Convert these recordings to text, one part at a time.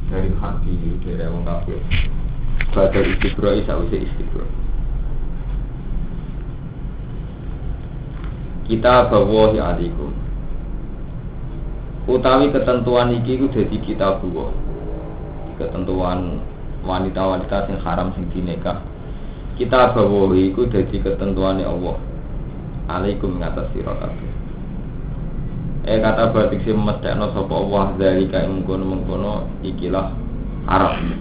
dari hati dari wong kafir. Badal istiqra sause istiqra. Kita bawa ya adikum. Utawi ketentuan iki ku dadi kita bawa. Ketentuan wanita-wanita sing haram sing dinikah. Kita bawa iku dadi ketentuane Allah. Alaikum ngatas sira kabeh. Kata batik sing mesthekno sapa Allah dari kae mengkono-mengkono ikilah haram.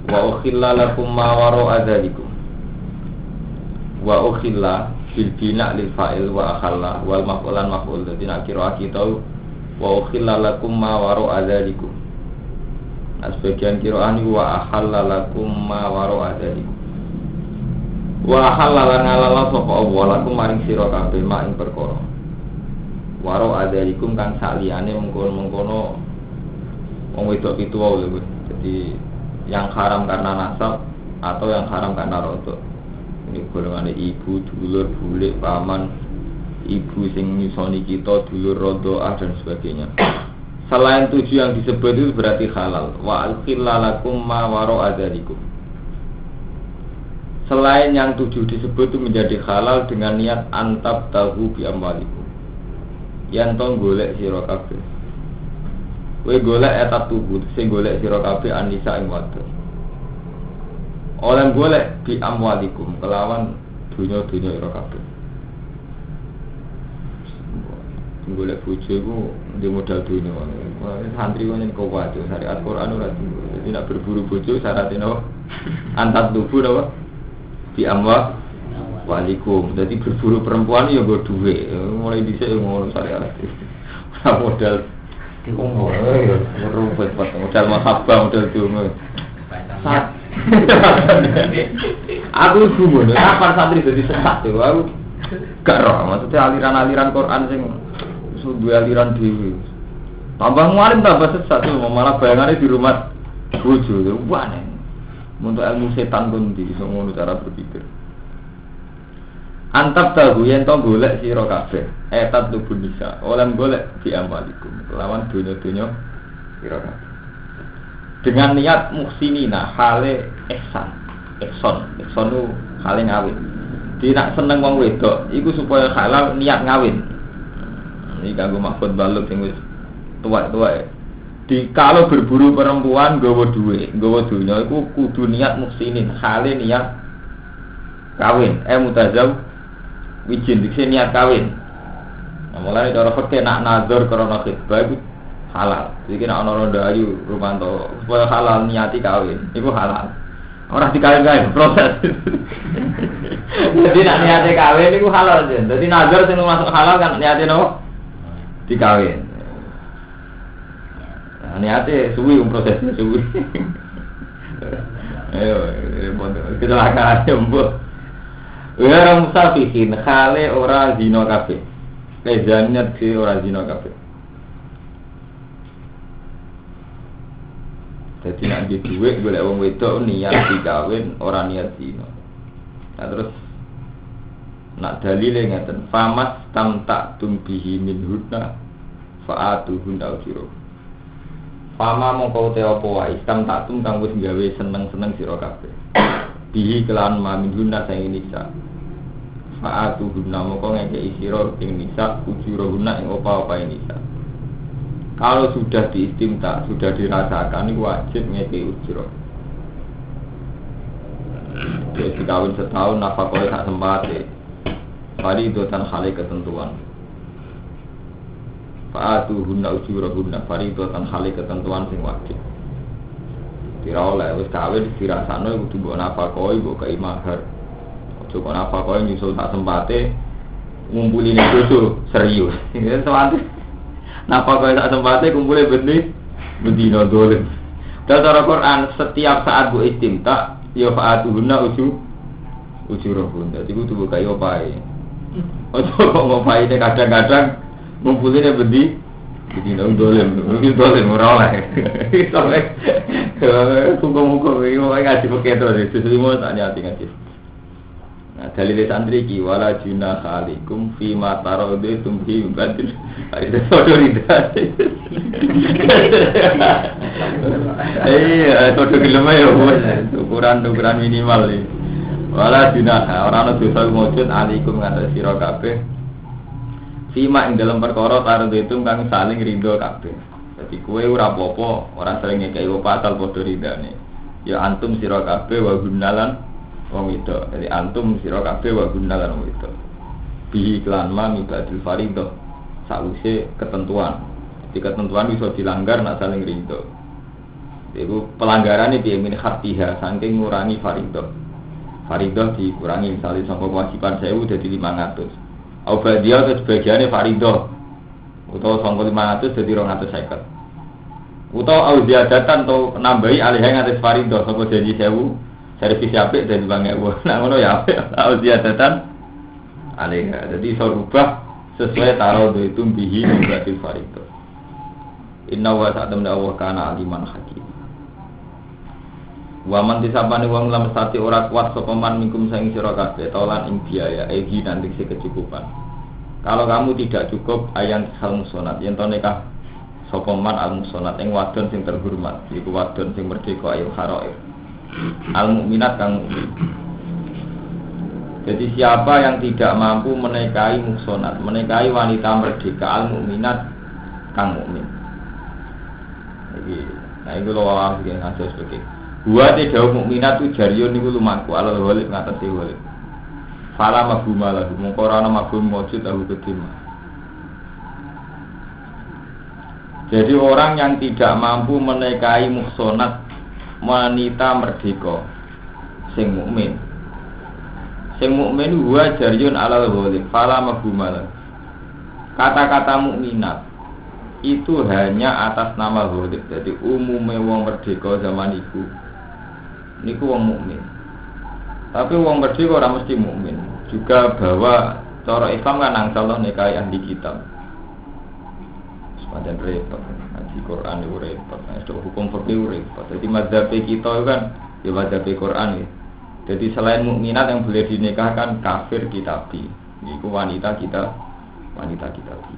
Wa ukhilla lakum ma wara'a dzalikum. Wa ukhilla bil bina lil fa'il wa akhalla wal maf'ulan maf'ul. Dadi nek kira kita wa ukhilla lakum ma wara'a dzalikum. Nah sebagian qira'ah niku wa akhalla lakum ma wara'a dzalikum. Wa akhalla ngalala sapa Allah lakum maring sira kabeh mak ing perkara. Waro adalikum kang saliyane mengkono-mengkono wong wedok pitu wae lho. Jadi yang haram karena nasab atau yang haram karena rodok. Ini golongane ibu, dulur, bulik, paman, ibu sing nyusoni kita, dulur rodoah dan sebagainya. Selain 7 yang disebut itu berarti halal. Wa al-khillalakum ma waro adalikum. Selain yang 7 disebut itu menjadi halal dengan niat antab tahu bi amwalikum. Yang tong golek sira kabeh. Kowe golek etat tubuh, sing golek sira kabeh anisa ing wadon. Oleh golek bi amwalikum kelawan dunya-dunya sira kabeh. Golek bojo iku di modal dunya. Santri wong ning kuwat syariat Quran ora tinggal. Jadi nek berburu bojo syaratnya apa? Antat tubuh apa? Bi amwal walikum, jadi berburu perempuan ya gue duit, mulai dhisik ngono syariat. Ora modal diumur, merubah modal mahabbah, modal dungo. Aku gumun, kapan santri dadi sesat yo, aku gak roh, maksudnya aliran-aliran Quran sing duwe aliran dhewe. Tambah mualim tambah sesat yo, malah bayangane di rumah bojo, rupane. Untuk ilmu setan pun iso ngono cara berpikir. Antab tahu yen to golek sira kabeh etat tubuh bisa oleh golek di amalikum lawan dunya-dunya sira kabeh dengan niat muhsinina hale ihsan itu hale ngawin tidak seneng wong wedok iku supaya halal niat ngawin iki kanggo maksud baluk sing wis tuwa-tuwa di kalau berburu perempuan nggawa duit nggawa dunya iku kudu niat muhsinin hale niat kawin mutazawwij wijin dikse niat kawin. Nah, mulai cara fikih nak nazar karena khitbah itu halal. Jadi nek ana rondo ayu rumanto supaya halal niati kawin, itu halal. Ora dikawin-kawin proses. Jadi nak niate kawin itu halal jen. Jadi nazar sing masuk halal kan niate nopo? Dikawin. Nah, niate suwi prosesnya suwi. Ayo, kecelakaan jembut. Orang musafihin khale ora zina kabeh. Kezannya ki ora zina kabeh. Dadi nek di dhuwit golek wong wedok niat dikawin ora niat zina. Nah terus nak dalile ngeten famas tamtak tumbihi min hudna faatuhun ujuro. Fama mongko te apa wae tamtak tum kang wis gawe seneng-seneng sira kabeh. Bihi kelan mamin hudna sing nisa. Faatuhun mongko ngekeki sira ing nisa ujuro hudna ing apa-apa nisa. Kalau sudah diistimta, sudah dirasakan, ini wajib ngekei ujro. Jadi kawin setahun, nafkahnya tak sempati. Faridotan khali ketentuan. Fa'atuhunna ujurahunna faridotan khali ketentuan sing wajib. Kira oleh, wis kawin dirasakno kudu mbok nafkahi, mbok kei mahar. Aja kok nafkahi nyusul tak sempati, ngumpuline dosa serius. Ini sewante. Napa kau tak sempatnya kumpulnya bedino dolim. Dalam cara Quran setiap saat bu istimta, ya faatuhunna ujurahun. Jadi itu buka yopai. Ojo kok ngopai ini kadang-kadang ngumpulinnya bedino dolim. Mungkin dolim murah lah. Sampai muka-muka ini ngaji pakai terus. Itu semua tak nyati ngaji. Nah, dalil santri ki wala junaha alaikum fi ma taradaitum bi badil. Itu foto rida. Foto gelem ya wis ukuran minimal iki. Wala junaha ora ana dosa mujud alaikum ngatas sira kabeh. Fima ing dalam perkara taradaitum kang saling ridho kabeh. Dadi kowe ora apa-apa, ora sering ngekeki pasal padha ridane. Ya antum sira kabeh wa gunalan wong itu, jadi antum sira kabeh wa gunalan wong itu. Bi iklan ma mibadil fardhu saluse ketentuan. Jadi ketentuan bisa dilanggar nak saling ridho. Iku pelanggaran iki min khatiha saking ngurangi fardhu. Fardhu dikurangi misalnya sangka kewajiban 1000 dadi 500. Au dia ke sebagiane fardhu. Utawa sangka 500 dadi 250. Utawa au ziyadatan atau nambahi alih ngates fardhu sangka janji 1000. Servis apik dan bangga buah, nah ngono ya apik. Tahu ziyadatan, alih. Jadi iso rubah sesuai taruh itu bihi berarti farido. Inna wa sa'atamna Allah kana aliman hakim. Waman disapane wong lam sati ora kuat sapa man mingkum sang sira kabeh tolan ing biaya egi nanti kecukupan. Kalau kamu tidak cukup ayan hal musonat yen to nikah sapa man al musonat ing wadon sing terhormat, iku wadon sing merdeka ayo haraib. Al-mukminat kang mukmin. Jadi siapa yang tidak mampu menikahi muhsanat, menikahi wanita merdeka al-mukminat kang mukmin. Nah itu lho wae sing ngasos iki. Buat jauh mukminat tu jariun niku lumaku ala walid ngatasi walid. Fala mabuma lahu mongko ora ana mabum mujud lahu kedima. Jadi orang yang tidak mampu menikahi muhsanat wanita merdeka sing mukmin huwa jariyun alal ghalib fala mafhumala. Kata-kata mukminat itu hanya atas nama ghalib. Jadi umume wong merdeka zaman iku niku wong mukmin. Tapi wong merdeka ora mesti mukmin. Juga bahwa cara Islam kan angsalno nikahi ahli kitab. Sepanjang repot. Di Quran itu repot, hukum fikih repot. Jadi mazhab kita itu kan ya mazhab Quran ya. Jadi selain mukminat yang boleh dinikahkan kafir kitabi, itu wanita kitabi.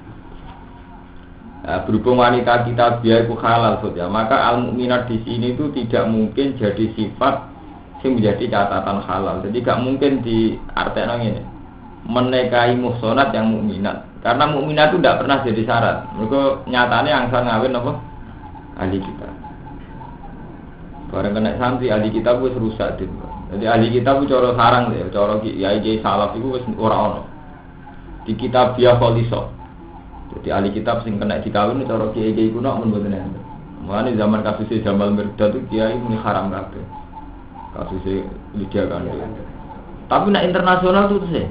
Nah, berhubung wanita kitabi itu halal saja, maka al mukminat di sini itu tidak mungkin jadi sifat yang menjadi catatan halal. Jadi gak mungkin diartikan ini menikahi muhsanat yang mukminat. Karena mukminat itu tidak pernah jadi syarat. Mereka nyatanya angsal ngawin apa? Ahli kitab. Barang kena santri ahli kitab wis rusak din. Jadi ahli kitab itu cara sarang ya, cara kiai salaf itu wis ora ono. Di kitab dia kholiso. Jadi ahli kitab sing kena dikawin cara kiai kuno mun mboten enten. Mulane zaman kasus Jamal Mirdad itu kiai muni haram kabeh. Kasus Lydia kan. Tapi nak internasional itu sih.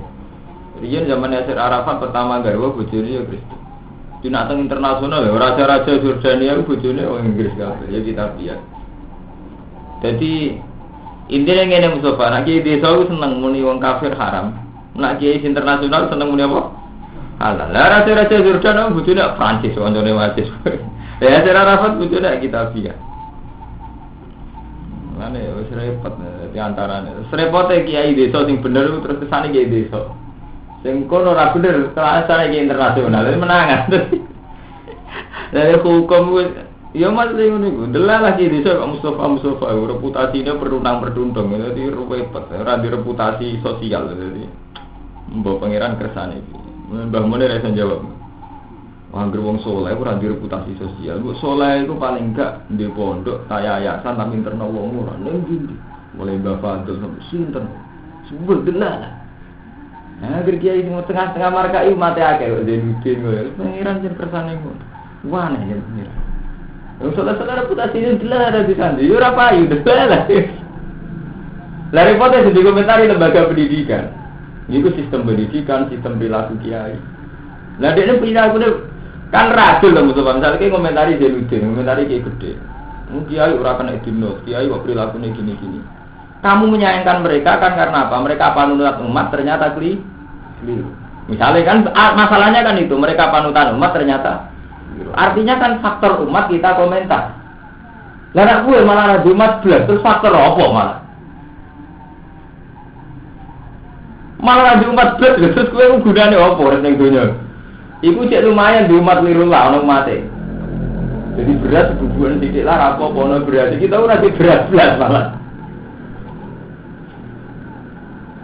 Riyen zaman Yasir Arafat pertama garwa bojone ya Kristen. Dina teng internasional ya raja-raja Jordania ku bojone wong Inggris kabeh ya kitabiah. Jadi intinya ngene Mustafa, nek iki desa ku seneng muni wong kafir haram. Nek iki internasional seneng muni apa? Halal. Lah raja-raja Jordania bojone Prancis woncone wasis. Ya Yasir Arafat bojone kitabiah. Mane wis repot di antarane. Repote kiai desa sing bener terus kesane kiai desa. Sing kono ora bener, kelasane iki internasional, menangan. Dari hukum ya mas ngono delalah iki desa Mustafa reputasine perundang-perundang dadi repot, ora di reputasi sosial dadi mbok pangeran kersane iki. Mbah Mun ora iso jawab. Anggere wong saleh ora di reputasi sosial. Mbok saleh iku paling gak ndek pondok kaya yayasan tapi interno wong ora ning ndi. Mulai Mbah Fadil sampai sinten. Sebul delalah. Nah, kerja ini tengah-tengah marka itu mati akeh kok jadi udin kok. Pengiran jen kersane ngono. Wane yen pengiran. Wong saudara reputasi ini jelas ada di sana. Yo ora payu delah. Lah repotnya di komentari lembaga pendidikan. Niku sistem pendidikan, sistem perilaku kiai. Lah dekne perilaku kan radul lho Mustafa. Misale ki komentari Zeludin, komentari ki gede. Kiai ora kena dinot, kiai kok perilakune gini-gini. Kamu menyayangkan mereka kan karena apa? Mereka panutan umat ternyata keliru. Misalnya kan masalahnya kan itu mereka panutan umat ternyata keliru. Artinya kan faktor umat kita komentar. Lah nek gue malah umat belas terus faktor apa malah? Malah di umat belas, terus kowe gunane apa ning donya? Iku cek lumayan di umat lirullah ono mate. Jadi berat bubuhan titik lah apa ono berat. Kita ora di berat belas malah.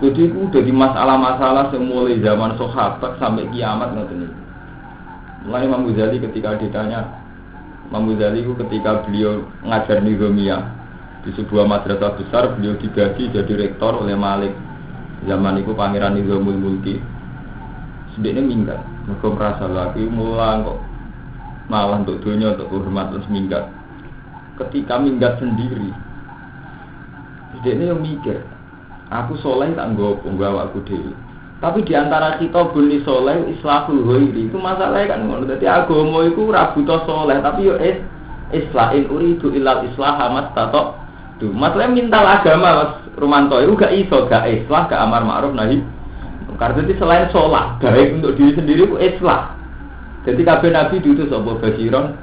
Jadi itu udah di masalah-masalah semulai zaman sahabat sampai kiamat ngoten iki. Mulai Imam Ghazali ketika ditanya, Imam Ghazali itu ketika beliau ngajar Nizamiyah di sebuah madrasah besar, beliau dibagi jadi rektor oleh Malik. Zaman itu Pangeran Nizamul Mulki. Sedekne minggat, mergo merasa lagi mulang kok malah untuk dunia untuk hormat terus minggat. Ketika minggat sendiri, sedekne yang mikir, aku soleh tak nggo awakku dhewe. Tapi diantara kita boleh soleh islahul ghairi itu masalahnya kan ngono. Dadi agama iku ora butuh soleh tapi yo islahin uridu ilal islah mastato. Tuh, masalahnya minta agama Mas Rumanto itu gak iso, gak islah, gak amar ma'ruf nahi. Karena itu selain sholat, baik untuk diri sendiri itu islah. Jadi kabeh nabi diutus apa basiron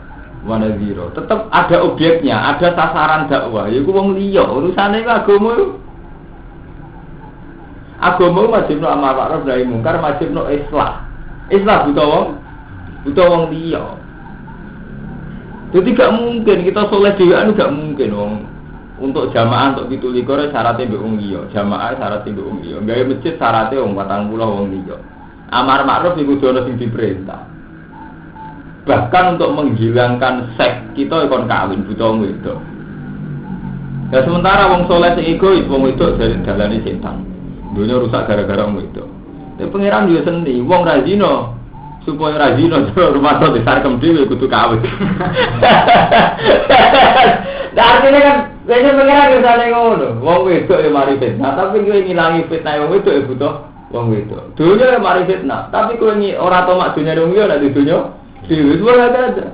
wa nadhira. Tetap ada objeknya, ada sasaran dakwah. Yaiku wong liya, urusane agama itu. Agama wajibno amar ma'ruf nahi mungkar, wajibno islah. Islah butuh wong liya. Jadi gak mungkin kita soleh dhewean gak mungkin wong. Untuk jamaah untuk 17 syaratnya mbek wong liya, jamaah syaratnya mbek wong liya. Gawe masjid syaratnya wong 40 wong liya. Amar ma'ruf iku dono sing diperintah. Bahkan untuk menghilangkan seks kita kon kawin buta wong wedok. Ya sementara wong saleh sing egois wong wedok dari dalane setan. Dunia rusak gara-gara wong wedok. Tapi pangeran yo seni, wong ra zina supaya ra zina rumah to disarkem dhewe kudu kawin. Artinya kan kayaknya pengen misalnya ngono, wong wedok ya mari fitnah, tapi kowe ngilangi fitnah wong wedok ya butuh wong wedok. Dunia ya mari fitnah, tapi kowe ora tomak dunia wong liya nek dunia dhewe ora ada.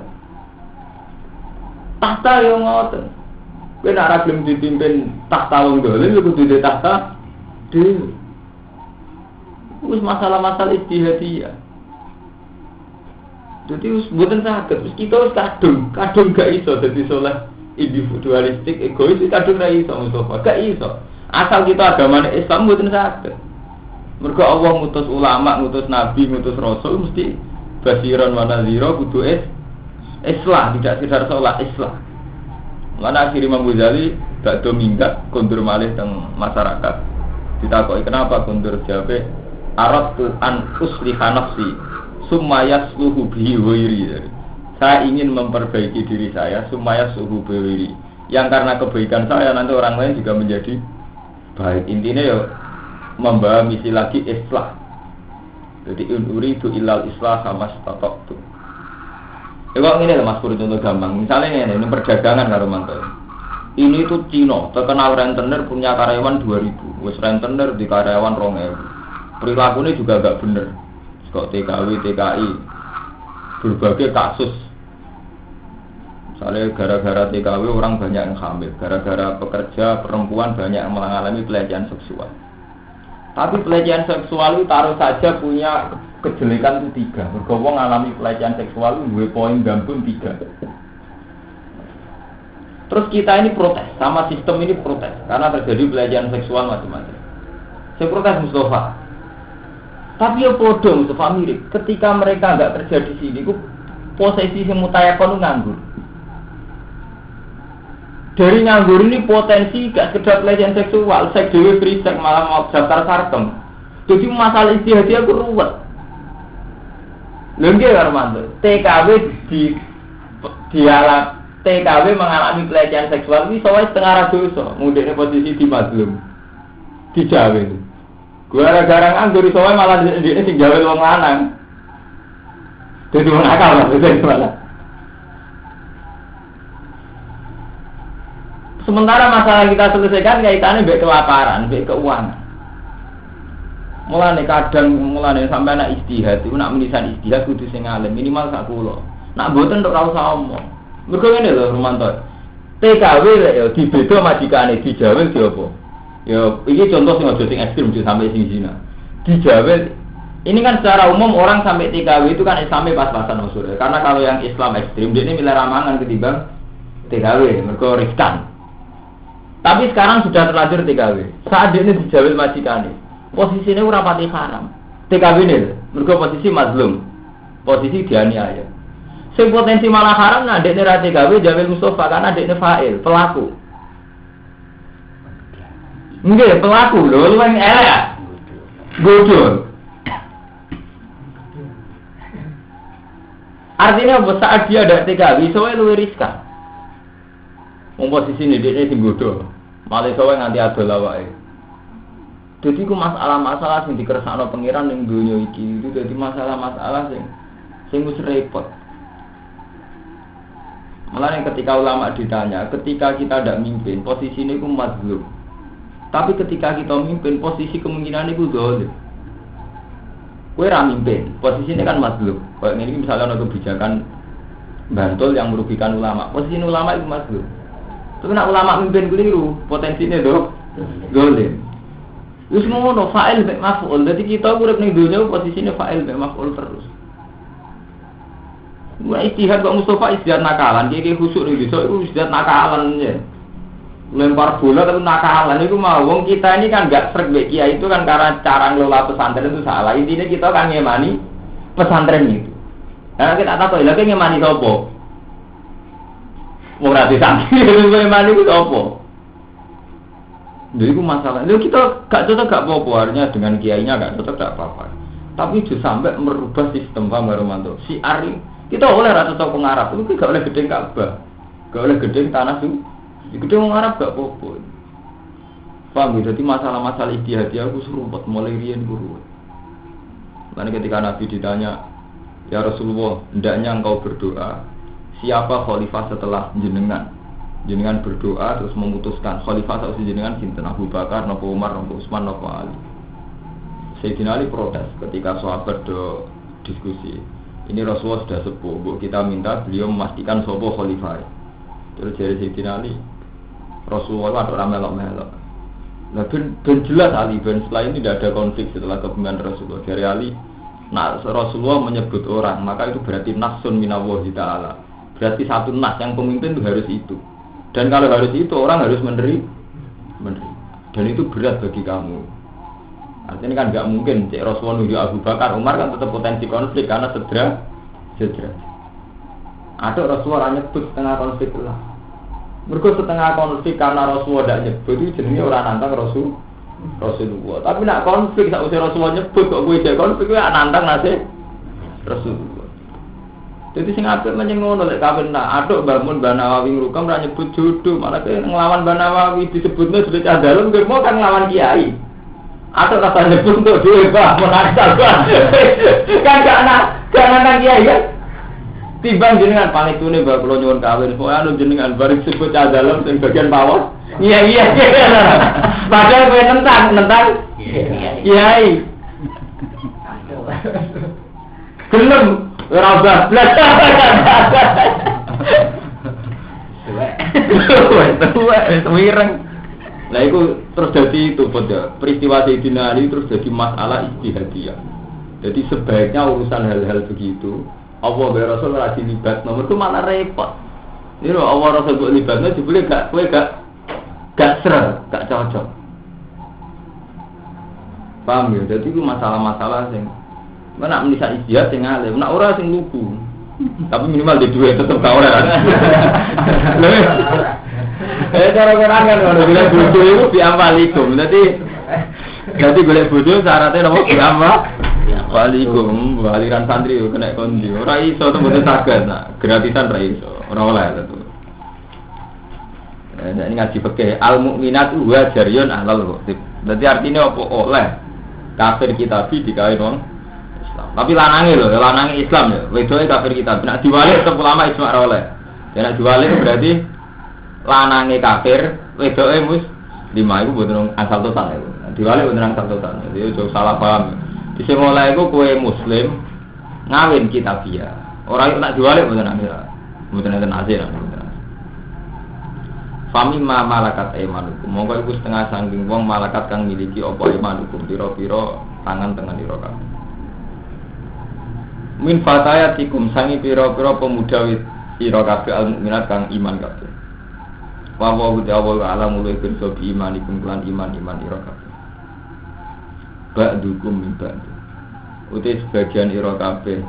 Tahta yo ngoten. Kowe nek ora gelem dipimpin tahta wong dolim yo kudu di tahta dhewe. Wis masalah-masalah ijtihadiyah. Jadi wis mboten saged, wis kita wis kadung gak iso dadi saleh. Individualistik, egois itu kadang tidak iso Mustafa, gak iso. Asal kita agamanya Islam bukan sakit. Mergo Allah ngutus ulama, ngutus nabi, ngutus rasul mesti basiran wa nadhira kudu islah, tidak sekedar sholat islah. Mana akhir Imam Ghazali bakdo minggat kondur malih teng masyarakat. Ditakoki kenapa kondur jawabe aradtu an usliha nafsi summa yasluhu bihi ghairi. Saya ingin memperbaiki diri saya supaya suhu bewiri. Yang karena kebaikan saya nanti orang lain juga menjadi baik. Intinya ya membawa misi lagi islah. Jadi uridu ilal islah sama statok tu. Kok ini lah Mas Pur contoh gampang. Misalnya ini perdagangan karo mantu. Ini tuh Cina terkenal rentenir punya karyawan 2000. Wes rentenir di karyawan 2000. Perilakunya juga agak bener. Kok TKW, TKI berbagai kasus. Misalnya gara-gara TKW orang banyak yang hamil, gara-gara pekerja perempuan banyak yang mengalami pelecehan seksual. Tapi pelecehan seksual itu taruh saja punya kejelekan itu 3. Bergabung mengalami pelecehan seksual itu 2 poin gambung 3. Terus kita ini protes, sama sistem ini protes karena terjadi pelecehan seksual macam-macam. Saya protes Mustafa. Tapi ya bodoh Mustafa mirip. Ketika mereka nggak kerja di sini, posisi semutayakon itu nganggur. Dari nganggur ini potensi gak sekedar pelecehan seksual, seks dewe free seks malah mau daftar sarkem. Jadi masalah istihadi aku ruwet. Lengge Armando, TKW TKW mengalami pelecehan seksual ini soalnya setengah radoso, mudiknya posisi di mazlum, di Jawa itu. Gara-gara nganggur soalnya malah di sing Jawa wong lanang. Jadi wong akal malah. Sementara masalah kita selesaikan kaitannya baik kelaparan, baik keuangan. Mulane sampai anak istihad, itu nak menisan istihad kudu sing alim minimal sak kula. Nak mboten tok ora usah omong. Mergo ngene lho Rumanto. TKW lek ya dibeda majikane dijawel di apa? Ya iki contoh sing aja sing ekstrem sampai sing zina. Dijawel ini kan secara umum orang sampai TKW itu kan Islamnya pas-pasan usul. Karena kalau yang Islam ekstrem dia ini milih ramangan ketimbang TKW, mergo riskan. Tapi sekarang sudah terlanjur TKW. Saat ini dijawel majikane. posisine ora pati haram. TKW ne, mergo posisi mazlum. Posisi dianiaya. Sing potensi malah haram nah dekne ra TKW Jamil Mustofa karena dekne fa'il, pelaku. Nggih, pelaku lho, luwih elek. Godol. Artinya saat dia ada TKW, soalnya luwih riskan. Posisi ini dia sing godol. Malah soalnya nganti adol awake. Jadi ku masalah-masalah sing dikersakno pangeran ning donya iki itu dadi masalah-masalah sing wis repot. Malah ketika ulama ditanya, ketika kita tidak mimpin, posisi ini ku mazlum. Tapi ketika kita mimpin, posisi kemungkinan itu zalim. Kowe ra mimpin, posisi ini kan mazlum. Kayak ini misalnya ada kebijakan bantul yang merugikan ulama, posisi ulama itu mazlum. Tapi nak ulama mimpin keliru, potensinya zalim. Wis ngono fa'il mek maf'ul. Dadi kita urip ning donya posisine fa'il mek maf'ul terus. Mulai ijtihad kok Mustafa ijtihad nakalan, iki khusuk ning desa iku ijtihad nakalan ya. Lempar bola tapi nakalan iku mau wong kita ini kan enggak sreg mek kiai itu kan karena cara ngelola pesantren itu salah. Intinya kita kan ngemani pesantren itu. Karena kita tak tahu lha ngemani sapa. Wong ra disangki ngemani ku sapa. Jadi itu masalah. Lalu kita gak cocok gak apa-apa, artinya dengan kiainya gak cocok gak apa-apa. Tapi itu sampai merubah sistem Pak Romanto. Si Ari kita oleh rata cocok pengarap itu gak oleh gedeng Ka'bah, gak oleh gedeng tanah itu. Gedeng pengarap gak apa-apa. Paham ya? Jadi masalah-masalah ijtihadiyah aku seruput mulai riyen guru. Lalu ketika Nabi ditanya, ya Rasulullah, hendaknya engkau berdoa, siapa khalifah setelah jenengan? Jenengan berdoa terus memutuskan khalifah atau jenengan sinten Abu Bakar, napa Umar, napa Utsman, napa Ali. Sayyidina Ali protes ketika sahabat do diskusi. Ini Rasulullah sudah sepuh, kita minta beliau memastikan sapa khalifah. Terus dari Sayyidina Ali, Rasulullah ada melok-melok. Nah, ben jelas Ali ben setelah ini tidak ada konflik setelah kepemimpinan Rasulullah. Dari Ali, nah Rasulullah menyebut orang, maka itu berarti nasun minallahi ta'ala. Berarti satu nas yang pemimpin itu harus itu. Dan kalau harus itu orang harus menerima. Dan itu berat bagi kamu. Artinya kan nggak mungkin cek Rasulullah nuju Abu Bakar, Umar kan tetap potensi konflik karena sedera. Ada Rasulullah nyebut setengah konflik lah. Mereka setengah konflik karena Rasulullah tidak nyebut itu jenenge orang nantang Rasulullah. Tapi nak konflik tak usah Rasulullah nyebut kok gue jadi konflik gue nantang nasi Rasulullah. Jadi sing apik menyang ngono lek kawin nak aduk bangun Mbah Nawawi ngrukam ra nyebut jodoh, malah ke nglawan Mbah Nawawi disebutnya sudah cah dalem kowe mau kan nglawan kiai. Aduk rasa nyebut untuk dhewe Mbah menakal. Kan gak nang kiai kan. Timbang jenengan panitune Mbah kula nyuwun kawin, pokoke anu jenengan bareng sebut cah dalem sing bagian bawah. Iya. Padahal kowe nentang kiai. Gelem ora bablas. Wireng. Lah iku terus dadi itu pada peristiwa Sayyidina Ali terus jadi masalah ijtihadiyah. Jadi sebaiknya urusan hal-hal begitu Allah wa Rasul ora dilibat nomor itu malah repot. Ini lho Allah Rasul kok libatnya jebule gak kowe gak ser, gak cocok. Paham ya? Jadi itu masalah-masalah sing mana menisa ijtihad sing alim, nak ora sing lugu. Tapi minimal di duit tetep ka ora. Cara-cara kan ora golek bojo iku biambalikum. Dadi golek bojo syaratnya nopo biamba? Walikum, aliran santri kena kondi. Ora iso tembus saged nak, gratisan ra iso. Ora oleh itu. Ini ngaji fikih al mukminat wa jariyun ahlal ghotib. Dadi artinya apa oleh kafir kitabi dikawin wong tapi lanange lho, lanange Islam ya. Wedoke kafir kita. Nek diwalik tetep ulama ijma ra oleh. Nek diwalik berarti lanange kafir, wedoke muslimah iku mboten asal total iku. Diwalik mboten asal total. Jadi ojo salah paham. Dise mulai iku kowe muslim ngawin kitabiah. Ora nek diwalik mboten asal. Mboten enten asal. Fami ma malakat imanukum. Monggo iku setengah saking wong malakat kang miliki apa imanukum pira-pira tangan tengen ira kabeh. Min fatayatikum sangi pira-pira pemuda ira kabeh al-mukminat kang iman kabeh. Wa wa ta'ala alamul bin sabi imanikum lan iman ira kabeh. ba'dukum min ba'd. Uti sebagian ira kabeh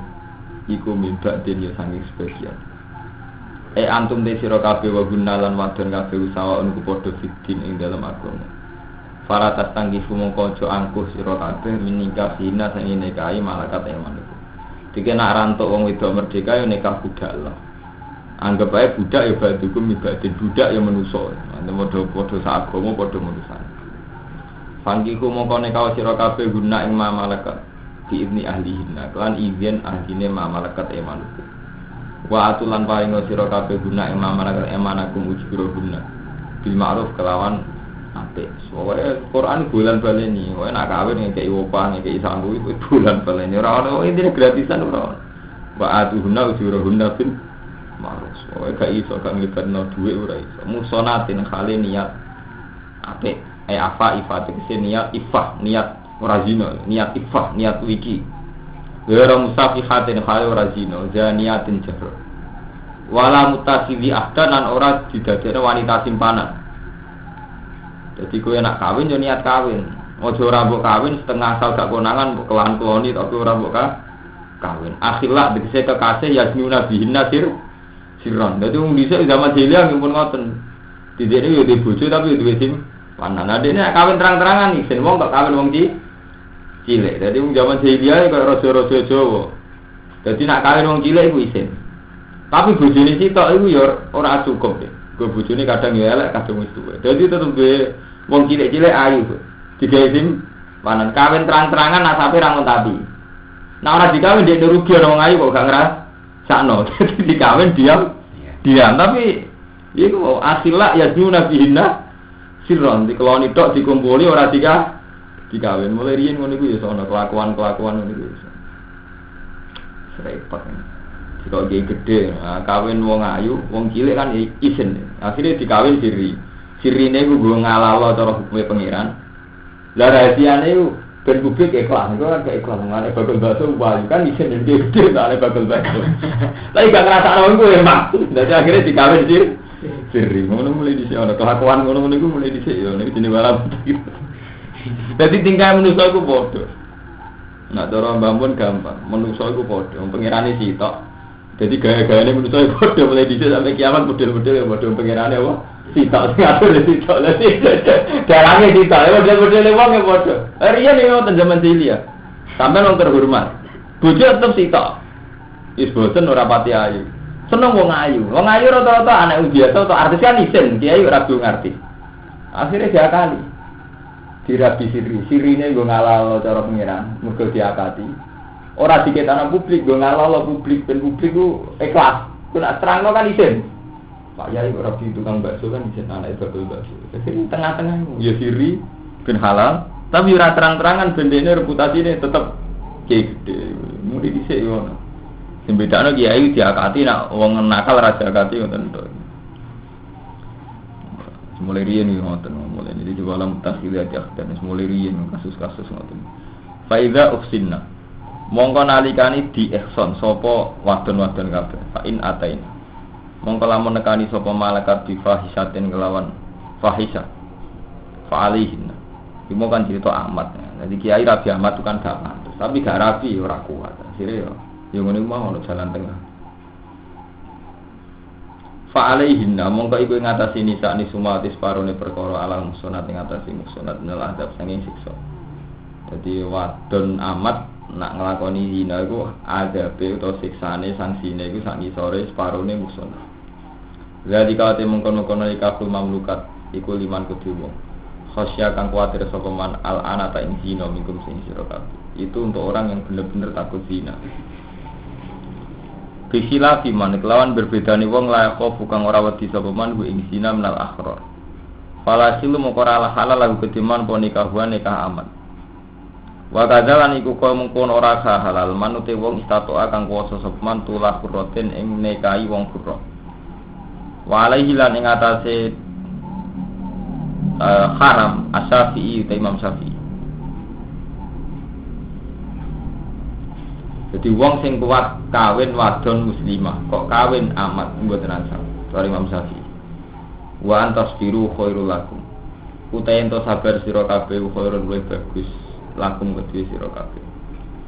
iku min ba'din ya saking sebagian. Antum te sira kabeh wa gunalan wadon kabeh usaha niku padha fitin ing dalam agama. Para tatanggifu mongko aja angkuh sira kabeh menikah sina sing nikahi malakat eman iku. Dike nak rantuk wong wedok merdeka ya nikah budak lah. Anggap ae budak ya ba'dukum min ba'din, budak ya manusa. Padha sagama padha manusa. Fangkiku mongko nikah sira kabeh guna ing malakat di ibni ahlihinna kan izin ahline malakat eman iku. Wa atulan paring sira kabeh guna ing malakat emanakum ujura guna bil ma'ruf kelawan apik. Soale Quran bulan baleni, kowe nak kawin ngekeki opah, ngekeki sanggu itu bulan baleni. Ora ono intine gratisan ora. Wa atuhunna ujurahunna bil ma'ruf. Kowe gak iso gak nglibatno dhuwit ora iso. Musonatin khali niat apik. Afa ifat iki niat ifah, niat ora zina, niat ifah, niat wiki. Wa musafihatin khali ora zina, zaniatin jahr. Wala mutasibi ahdanan ora didadekno wanita simpanan. Jadi kowe nak kawin yo niat kawin. Aja ora mbok kawin setengah asal gak konangan mbok kelan-keloni tapi ora mbok kawin. Akhilak dikese kekasih yasnuna bihin nasir siron. Dadi wong dhisik zaman jahiliyah pun ngoten. Didene yo di bojo tapi yo duwe simpanan. Nah dene kawin terang-terangan iki wong kok kawin wong cilik. Dadi wong zaman jahiliyah kaya raja-raja Jawa. Dadi nak kawin wong cilik iku isin. Tapi bojone sitok iku yo ora cukup deh. Go bojone kadang yo elek, kadang wis tuwa. Dadi tetep wong cilik-cilik ayu kok. Digawe panan kawin terang-terangan nasabe ra ngontapi. Nah ora dikawin dhek rugi ana wong ayu kok gak ngrasakno. Dadi dikawin diam. Tapi iku asila ya duna bihinna sirron dikeloni tok dikumpuli ora dikawin. Mulai riyen ngono iku ya sono kelakuan-kelakuan ngono iku. Repot. Jika dia gede, kawin wong ayu, wong cilik kan isin. Akhirnya dikawin siri. Sirine ku gue ngalalo cara hukumnya pengiran. Lah rahasiane ku ben publik ikhlas. Itu kan gak ikhlas. Ngane bakal bakso wayu kan isin yang gede tak ada bakal bakso. Tapi gak ngerasa orang gue emang. Jadi akhirnya dikawin siri. Ngono mulai dhisik ana kelakuan ngono niku mulai dhisik ya nek jenenge walam. Dadi tingkah manusa iku padha. Nak cara mbambun gampang. Manusa iku padha. Pengirane sitok. Jadi gaya-gayane manusa iku padha mulai dhisik sampai kiamat model-model ya padha pengirane apa? Sitok sing atur sitok. Darange sitok. Model-model wong ya padha. Riyen iki wonten zaman cilik ya. Sampai wong terhormat. Bojo tetep sitok. Wis boten ora pati ayu. Seneng wong ayu. Wong ayu rata-rata anak biasa atau artis kan isin, kiai ora bingung ngerti. Akhirnya diakali. Dirabi sirine nggo ngalalo cara pengiran, mergo diakati. Ora diketana publik, nggo ngalalo publik, ben publik ku ikhlas. Ku nak terangno kan isin. Pak Yai ora di tukang bakso kan isin anake bakul bakso. Jadi tengah-tengah ya siri ben halal, tapi ora terang-terangan bendene reputasine tetep gede. Mudi dhisik ngono. Sing bedane kiai diakati nak wong nakal ra diakati ngoten to. Mulai riyen iki ngoten, mulai iki juga alam takhiliat ya dan mulai riyen kasus-kasus ngoten. Faiza ufsinna. Mongko nalikane di ihsan sapa wadon-wadon kabeh. Fa in ataina. Mongko lamun nekani sapa malaikat di fahisatin kelawan fahisah. Fa alihin. Iki kan cerita Ahmad. Jadi kiai Rabi Ahmad itu kan gak pantes, tapi gak rapi ora kuat. Akhire yo ngene mau ono jalan tengah. Fa alaihinna mongko iku ngatasi nisa ni sumatis parone perkara alam musonat ing ngatasi musonat nel adab sanging siksa. Dadi wadon amat nak nglakoni zina iku adabe utawa siksane sanksine iku sak ngisore separone musonat. Jadi kate mengkono-kono ikaful mamlukat iku liman kedua. Khosya kang kuwatir sapa man al anata ing zina minkum sing sira kabeh. Itu untuk orang yang benar-benar takut zina. Bisilah fiman kelawan berbedane wong la khofu kang ora wedi sapa man ku ing zina minal akhrar. Falasilu moko ora halal lagu kediman po nikahuan nikah aman. Wa kadzalan iku kok mengkon ora halal manute wong istato kang kuwasa sapa man tulah qurratin ing nikahi wong qurra. Wa alaihi lan ing atase haram Asy-Syafi'i ta Imam Syafi'i. Jadi wong sing kuat kawin wadon muslimah, kok kawin amat mboten ansal. Dari Imam Syafi'i. Wa antasbiru khairul lakum. Utahe ento sabar sira kabeh khairun luwih bagus lakum kedue sira kabeh.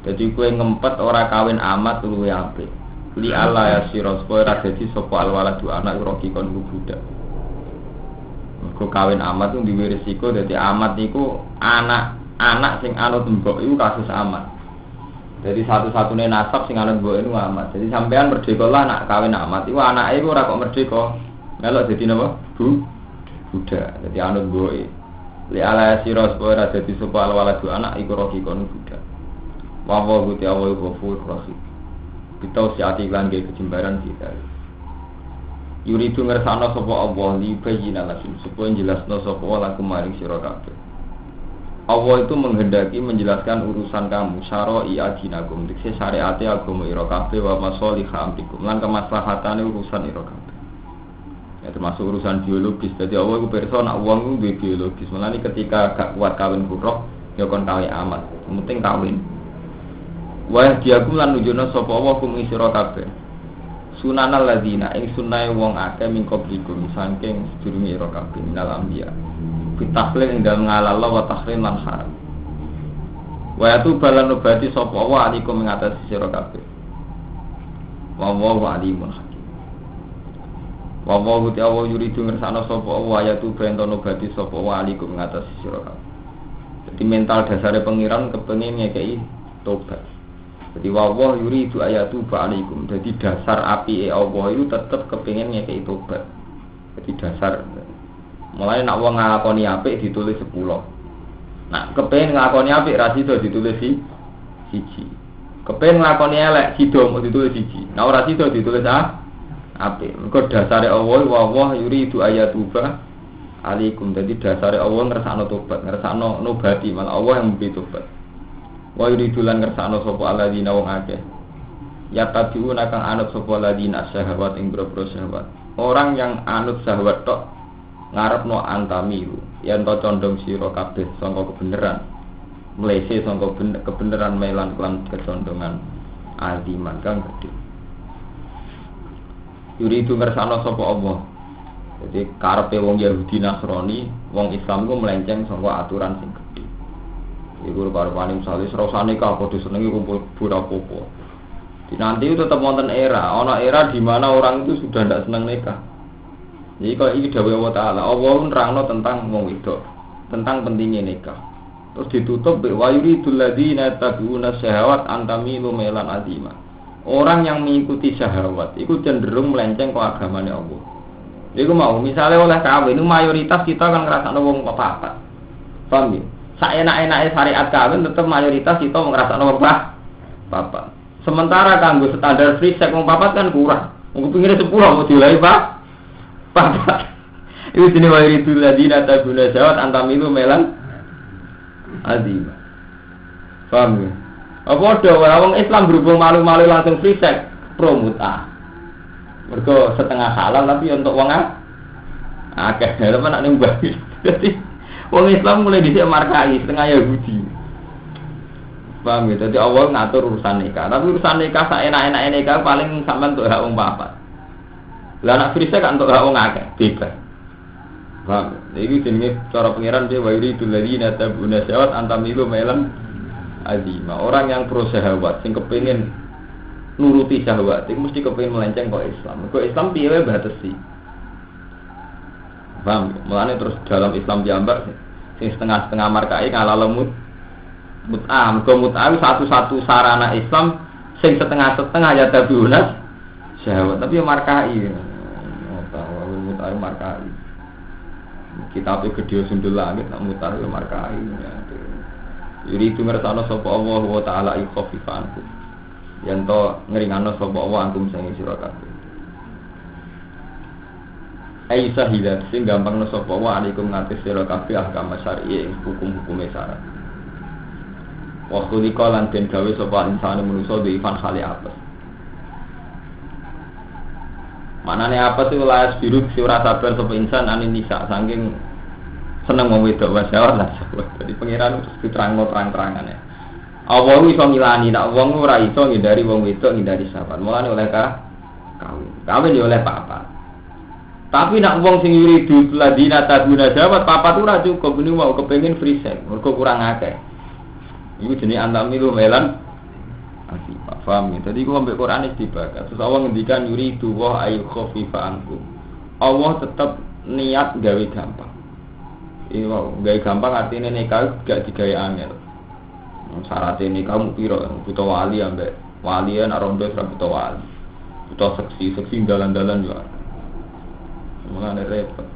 Dadi kowe ngempet ora kawin amat luwe apik. Li Allah ya sira supaya ora dadi sapa alwaladu anak roki kon budak. Mergo kawin amat ku duwe resiko dadi amat niku anak sing anut mbok iku kasus amat. Jadi satu-satunya nasab sing anut mbok niku amat. Jadi sampean merdeka lah nak kawin amat iku anake iku ora kok merdeka. Melok dadi napa? Budak. Dadi anut mboke. Li ala sira supaya dadi sapa alwaladu anak iku roki kon budak. Wa wa guti awal ghafur rahim. Kita siati lan ge kejembaran kita. Yuridu ngersano sapa Allah li bayyina lakum supaya jelasno sapa lakum maring sira kabeh. Allah itu menghendaki menjelaskan urusan kamu syara'i adinakum dikse syariate agama ira kabeh wa masalih amrikum lan kemaslahatane urusan ira kabeh. Ya termasuk urusan biologis. Jadi Allah iku pirsa nek wong iku duwe biologis. Mulane ketika gak kuat kawin kurang ya kon kawin amat. Penting kawin. Wa diakum lan nunjukna sapa Allah kum sira kabeh. Sunanal ladina ing sunahe wong akeh min qablikum saking sedurunge ira kabeh minal anbiya. Fitahlil ing dalem ngalala wa tahrim lan haram. Wa yatu balan obati sapa Allah alikum ing atas sira kabeh. Wa wa alimun hakim. Wa wa guti Allah yuridu ngersano sapa Allah yatu benten obati sapa Allah alikum ing atas sira kabeh. Jadi mental dasare pengiran kepengin ngekeki tobat. Jadi wawah yuri itu ayatu ba'alaikum. Jadi dasar api Allah itu tetap kepingin ngekei tobat. Jadi dasar. Mulai nak wong nglakoni apik ditulis 10. Nak kepengin nglakoni apik ra sida ditulis 1. Kepengin nglakoni elek sida mau ditulis 1. Nah ora sida ditulis apik. Mergo dasare Allah wawah yuri itu ayatu ba'alaikum. Jadi dasare Allah ngersakno tobat, ngersakno nobati, malah Allah yang memberi tobat. Wa yuridulan ngersakno sapa alladzina wong akeh ya tabiuna kang anut sapa alladzina syahwat ing boro-boro syahwat. Orang yang anut syahwat tok ngarepno antamiru yen to condong sira kabeh sangka kebenaran mlese sangka kebenaran melan kelan kecondongan aliman kang gedhe. Yuridu ngersakno sapa Allah. Jadi karepe wong Yahudi Nasrani, wong Islam ku melenceng sangka aturan sing gedhe. Iku karo-karo misalnya serosane ka padha senengi kumpul burapopo. Di nanti itu tetap wonten era, ana era di mana orang itu sudah tidak senang nikah. Jadi kalau ini dawuh Allah Taala, Allah nerangno tentang wong wedok, tentang pentingnya nikah. Terus ditutup wa yuridul ladzina tabi'una syahawat antamilu melan azima. Orang yang mengikuti syahwat itu cenderung melenceng ke agamane Allah. Iku mau misalnya oleh kawin itu mayoritas kita kan ngrasakno wong papat. Paham ya? Saenak-enake syariat kawin tetap mayoritas kita ngrasakno bapak. Sementara kanggo standar free sex wong papat kan kurang. Wong kepingine 10 mau dilahi bapak. Itu jenenge wairidul ladina tabuna jawat antamilu melan azim. Paham ya? Apa ada wong Islam berhubung malu-malu langsung free sex promuta. Mergo setengah halal tapi untuk wong akeh lha nak ning mbah. Dadi wong Islam mulai dhisik markai setengah Yahudi. Paham ya? Jadi Allah ngatur urusan nikah. Tapi urusan nikah saenak-enake nikah paling sampean untuk hak wong papat. Lah anak free kan untuk hak wong akeh, bebas. Paham? Iki jenenge cara pengiran dia wa yuridul ladina tabuna syahwat antamilu melan azima. Orang yang pro syahwat sing kepengin nuruti syahwat, itu mesti kepengin melenceng kok Islam. Kok Islam piye wae batesi. Paham? Mulane terus dalam Islam diambak sing setengah-setengah markai ngalah lemut mut'ah. Mergo mut'ah satu-satu sarana Islam sing setengah-setengah ya tabiunas syahwat tapi ya markai. Oh, tahu mut'ah markai. Kitabe gedhe sundul langit nak mut'ah ya markai. Jadi itu ngersano sapa Allah wa taala ikhafifanku. Yen to ngringano sapa Allah antum sing sira kabeh. Aisyah hidat sing gampang no sapa wa alaikum ngatis sira kabeh ahkam syar'i hukum-hukum syarat. Waktu dikolan den gawe sapa insane manusa di ifan khali apes. Manane apa sih ulas biru si ora sabar sapa insan ane nisa saking seneng wong wedok wasyawat lah. Jadi pangeran diterangno terang-terangan ya. Allah iso ngilani nek wong ora iso ngindari wong wedok ngindari sahabat. Mulane oleh kawin. Kawin ya oleh papat. Tapi nak wong sing yuridu ladina tabuna jawab papat ora cukup ini mau kepengin free sex, mergo kurang akeh. Iku jenenge antamilu melan asih paham ya. Jadi iku ambek Quran iki dibahas. Terus Allah ngendikan yuridu wa ayu khafifa ankum. Allah tetap niat gawe gampang. Iya, gawe gampang artinya nikah gak digawe angel. Syaratnya nikah mu piro, butuh wali ambek walian arondo ora butuh wali. Butuh seksi dalan-dalan juga. Mulane repot.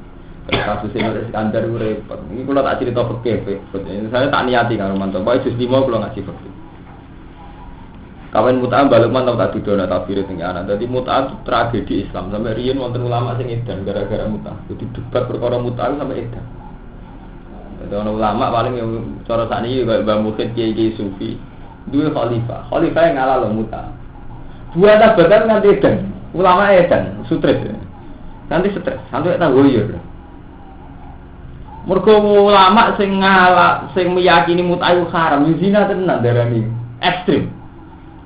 Kasus ini standar repot. Ini kalau tak cerita fikih, saya tak niati karo mantu. Pokoke jus 5 kalau ngaji fikih. Kawan mut'ah balik mantap tak didono tafsir teng anak. Dadi mut'ah itu tragedi Islam. Sampai riyen wonten ulama sing edan gara-gara mut'ah. Jadi debat perkara mut'ah sampai edan. Dadi ana ulama paling cara sakniki kaya Mbah Mufid kiai-kiai sufi, duwe khalifah. Khalifah yang ngalah lho mut'ah. Dua tabatan nganti edan. Ulama edan, stres. Nanti stres, sampai tak goyor. Mergo ulama sing ngalah, sing meyakini mut'ah itu haram, zina tenan darani ekstrim.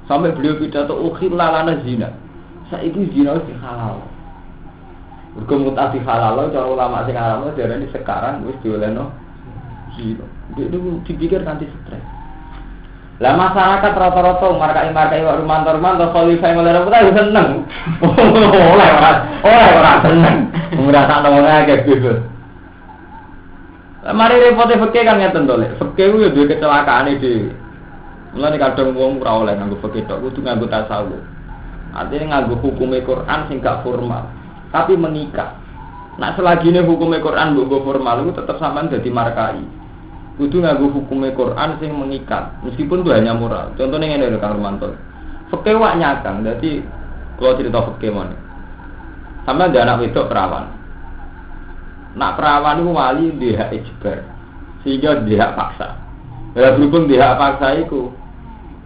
Sampai beliau pidato ukhil lalana zina. Saiki zina wis halal. Mergo mut'ah halal, cara ulama sing haram darani sekarang wis diolehno zina. Itu dipikir nanti stres. Lah masyarakat rata-rata markai-markai wak rumantor-rumantor khalifah oleh mut'ah seneng. Oleh ora seneng. Ngrasakno wong akeh gitu. Mari repote fikih kan ngeten to, Lek. Fikih ku yo duwe kecelakaane dhewe. Mulane kadang wong ora oleh nganggo fikih tok, kudu nganggo tasawuf. Artinya nganggo hukume Quran sing gak formal, tapi mengikat. Nak selagine hukume Quran mbok formal iku tetep sampean dadi markai. Kudu nganggo hukume Quran sing mengikat, meskipun itu hanya moral. Contohnya ngene lho Kang Romanto. Fikih wak nyakang, dadi kalau cerita fikih mon. Sampeyan ada anak wedok perawan. Nak perawan itu wali dia ijbar, sehingga dia paksa. Ya berhubung dia paksa itu,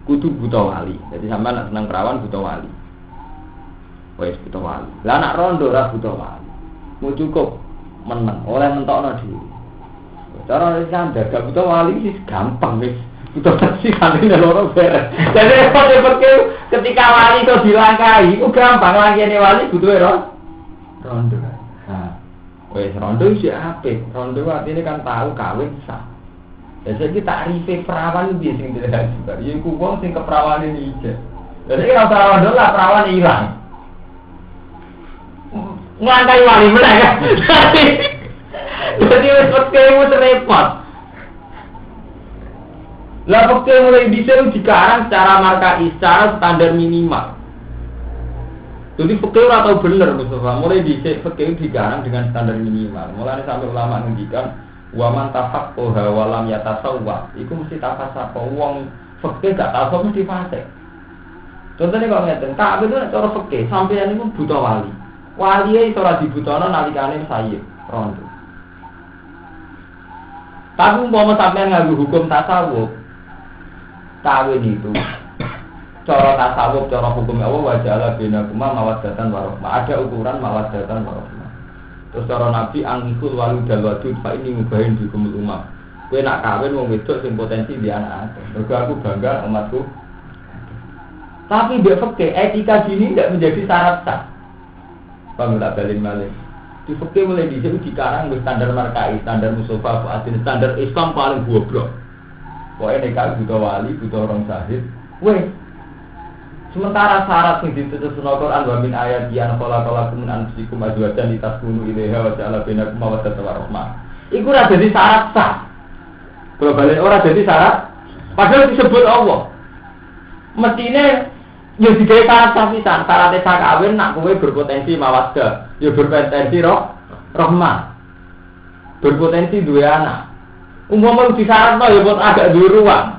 kudu buta wali. Jadi sama nak senang perawan buta wali. Wes buta wali. Lah nak rondo ora buta wali. Mau cukup menang, oleh mentokno dhewe. Cara Islam gak buta wali sih gampang wis. Buta taksi kali loro beres. Jadi repot ketika wali itu dilangkahi, itu gampang lagi nih wali butuh rondo. Wes rondo iki apik. Rondo artine kan tahu kawin sah. Jadi takrife perawan iki sing tidak juga. Ya iku wong sing keperawane iki. Jadi ora usah rondo lah perawan ilang. Nglantai wali meneh kan. Jadi wis pekemu repot. Lah pekemu mulai dhisik dikarang secara markai, secara standar minimal. Jadi fikih ora tau bener Mustafa, mulai dhisik fikih digarang dengan standar minimal. Mulane sampai ulama ngendikan wa man tafaqqaha wa lam yatasawwa, iku mesti tafasaqah wong fikih gak tau mesti fasik. Contohnya kok ngeten, tak itu cara fikih sampeyan niku buta wali. Wali iso ora dibutono nalikane sayyid rondo. Tapi umpama sampeyan nganggo hukum tasawuf, kawin itu cara tasawuf, cara hukum Allah wajala binakuma mawaddatan warahmah. Ada ukuran mawaddatan warahmah. Terus cara Nabi angikul waludal wadud fa ini mubahin bikumul umam. Kowe nak kawin wong wedok sing potensi di anak akeh. Mergo aku bangga umatku. Tapi mbek fikih etika gini tidak menjadi syarat sah. Paham tak balik malih. Di fikih mulai dhisik dikarang wis standar markai, standar musofa, standar Islam paling goblok. Pokoke nikah butuh wali, butuh orang syahid. Weh, sementara syarat yang ditutuskan Al-Quran wa min ayat yang khalaqalakum min anfusikum azwajan litaskunu ilaiha wa ja'ala bainakum mawaddatan wa rahmah. Iku ora dadi syarat sah. Kalau balik ora dadi syarat, padahal disebut Allah. Mestine ya digawe syarat sah pisan, syarat sah kawin nak kowe berpotensi mawaddah, ya berpotensi rahmah. Berpotensi duwe anak. Umpama disyaratno ya buat agak duwe ruang.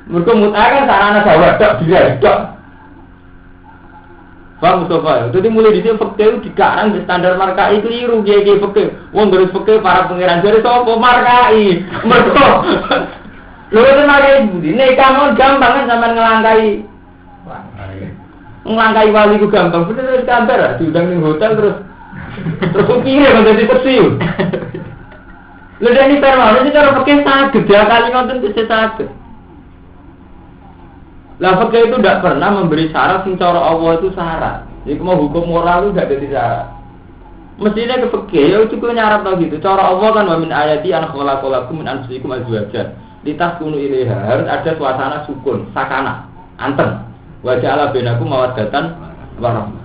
Mergo mut'ah kan sarana sawadak direk. Paham Mustafa? Jadi mulai dhisik fikih dikarang di standar markai keliru kiye-kiye fikih. Wong terus fikih para pangeran jare sapa markai. Mergo lho tenan iki nikah mon gampang kan sampean ngelangkai. Ngelangkai wali ku gampang, bener gambar diundang ning hotel terus kirim dadi kecil. Lha dene permane iki cara fikih saged ya kali nonton bisa saged. Lah fikih itu tidak pernah memberi syarat sing cara Allah itu syarat. Jadi mau hukum moral itu tidak jadi syarat. Mestinya ke fikih ya itu nyarat tau gitu. Cara Allah kan wa min ayati an khalaqalakum min anfusikum azwajan. Litas kunu ilaiha, harus ada suasana sukun, sakana, anteng. Wajah ala benaku mawaddatan warahmah.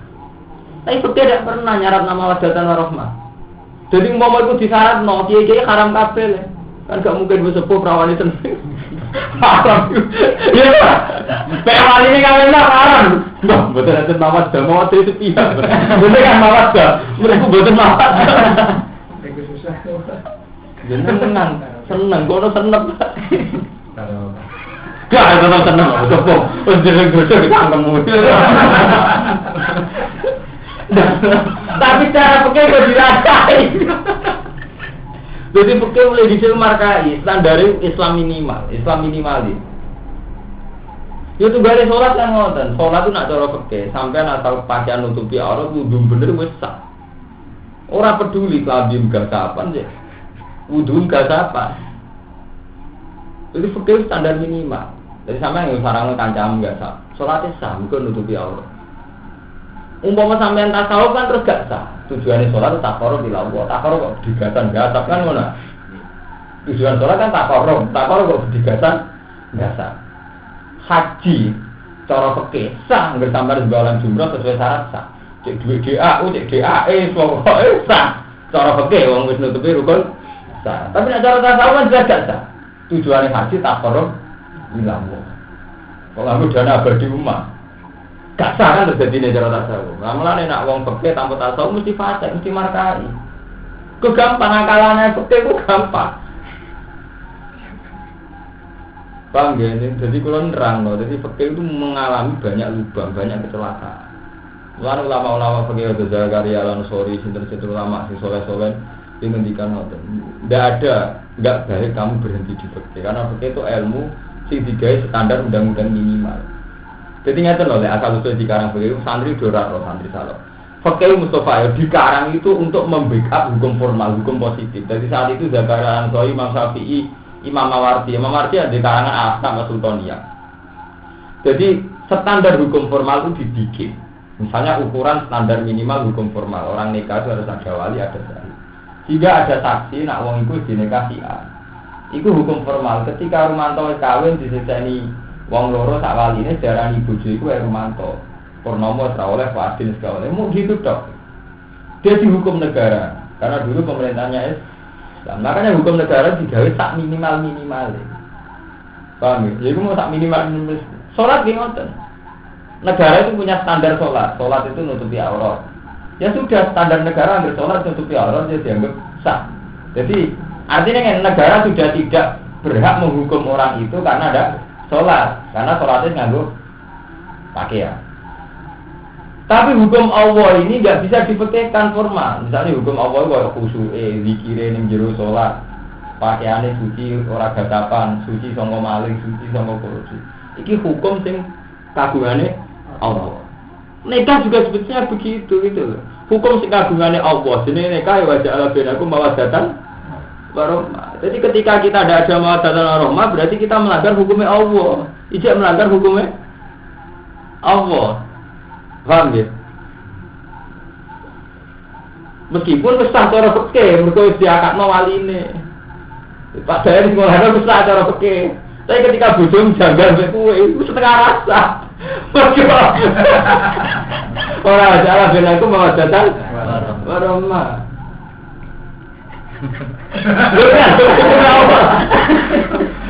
Tapi fikih tidak pernah nyarat nama mawaddatan warahmah. Jadi umpama itu disyarat no, kiai-kiai haram kabeh. Kan gak mungkin bersepuh perawan itu. Haram. Iya. Perawan ini kan enak haram. Mbah, betul ada mawaddah, mawaddah itu pihak. Betul kan mawaddah. Mereka betul mawaddah. Itu susah. Seneng, kono seneng. Gak ada seneng, sepuh. Jeneng-jeneng ditangkemu. Tapi cara pakai kok dirasai. Jadi pakai mulai dicil markai standar Islam minimalis. Itu gare sholat kan ngoten. Sholat itu nak cara pakai sampai asal pakaian nutupi aurat wudu bener wis sah. Ora peduli klambi gak kapan ya. Wudu gak apa. Jadi pakai standar minimal. Jadi sampai yang sarang kancam gak sah. Sholatnya sah, bukan nutupi aurat. Umpama sampean tasawuf kan terus gak sah. Tujuannya sholat itu takarrub ila Allah. Takarrub kok digatan gasap kan ngono. Tujuan sholat kan takarrub kok digatan gasap. Haji cara fikih sah ngger sampean sembahyang jumrah sesuai syarat sah. Cek duwe DAU, cek DAE pokoke sah. Cara fikih wong wis nutupi rukun sah. Tapi nek cara tasawuf kan gak sah. Tujuannya haji takarrub ila Allah. Kok nganggo dana abadi umat. Gak sah kan terjadi nih cara tasawuf. Mulane nak wong fikih tanpa tasawuf mesti fasik, mesti markai. Kegampang akalane fikih ku gampang. Paham ya ini? Jadi kalau nerang loh, jadi fikih itu mengalami banyak lubang, banyak kecelakaan. Mulane ulama-ulama fikih itu Zakaria Al-Ansori, sinter-sinter ulama si soleh-soleh ini ngendikan ngoten. Enggak baik kamu berhenti di fikih karena fikih itu ilmu sing digawe standar undang-undang minimal. Jadi ngeten lho, asal usul dikarang fikih santri dorat loh, santri saleh. Fikih Mustafa ya dikarang itu untuk membackup hukum formal, hukum positif. Jadi saat itu Zakaria Al-Ansori, Imam Syafi'i, Imam Mawardi ada di karangan Ahkam Sultaniyah. Jadi standar hukum formal itu dibikin. Misalnya ukuran standar minimal hukum formal, orang nikah itu harus ada wali, ada syahid. Jika ada saksi, nak wong itu dinikahi A. Itu hukum formal. Ketika Rumanto kawin diseseni wong loro sak waline darani bojo iku Rumanto. Purnomo ora oleh wadin segala oleh. Mau gitu tok. Dia dihukum negara. Karena dulu pemerintahnya Islam. Makanya hukum negara digawe sak minimal. Paham ya? Jadi mau sak minimal. Salat ki ngoten. Negara itu punya standar salat. Salat itu nutupi aurat. Ya sudah standar negara ambil salat nutupi aurat dia dianggap sah. Jadi artinya kan negara sudah tidak berhak menghukum orang itu karena ada sholat, karena sholatnya nganggo pakaian. Tapi hukum Allah ini nggak bisa dipekehkan formal. Misalnya hukum Allah kayak khusyuk, zikire ning jero sholat, pakaiannya suci, ora gadapan, suci sangka maling, suci sangka korupsi. Iki hukum sing kagungane Allah. Nikah juga sebetulnya begitu gitu loh. Hukum sing kagungane Allah, jenenge nikah ya wajah ala benaku mawaddatan warahmah. Jadi ketika kita ada mawaddatan warahmah berarti kita melanggar hukumnya Allah. Tidak melanggar hukumnya Allah. Paham ya? Meskipun besar cara fikih, mergo diakatno waline. Pak Daya sing ngono besar cara fikih. Tapi ketika bojo janggal mek kowe iku setengah rasa. Ora salah ben aku mawaddatan warahmah.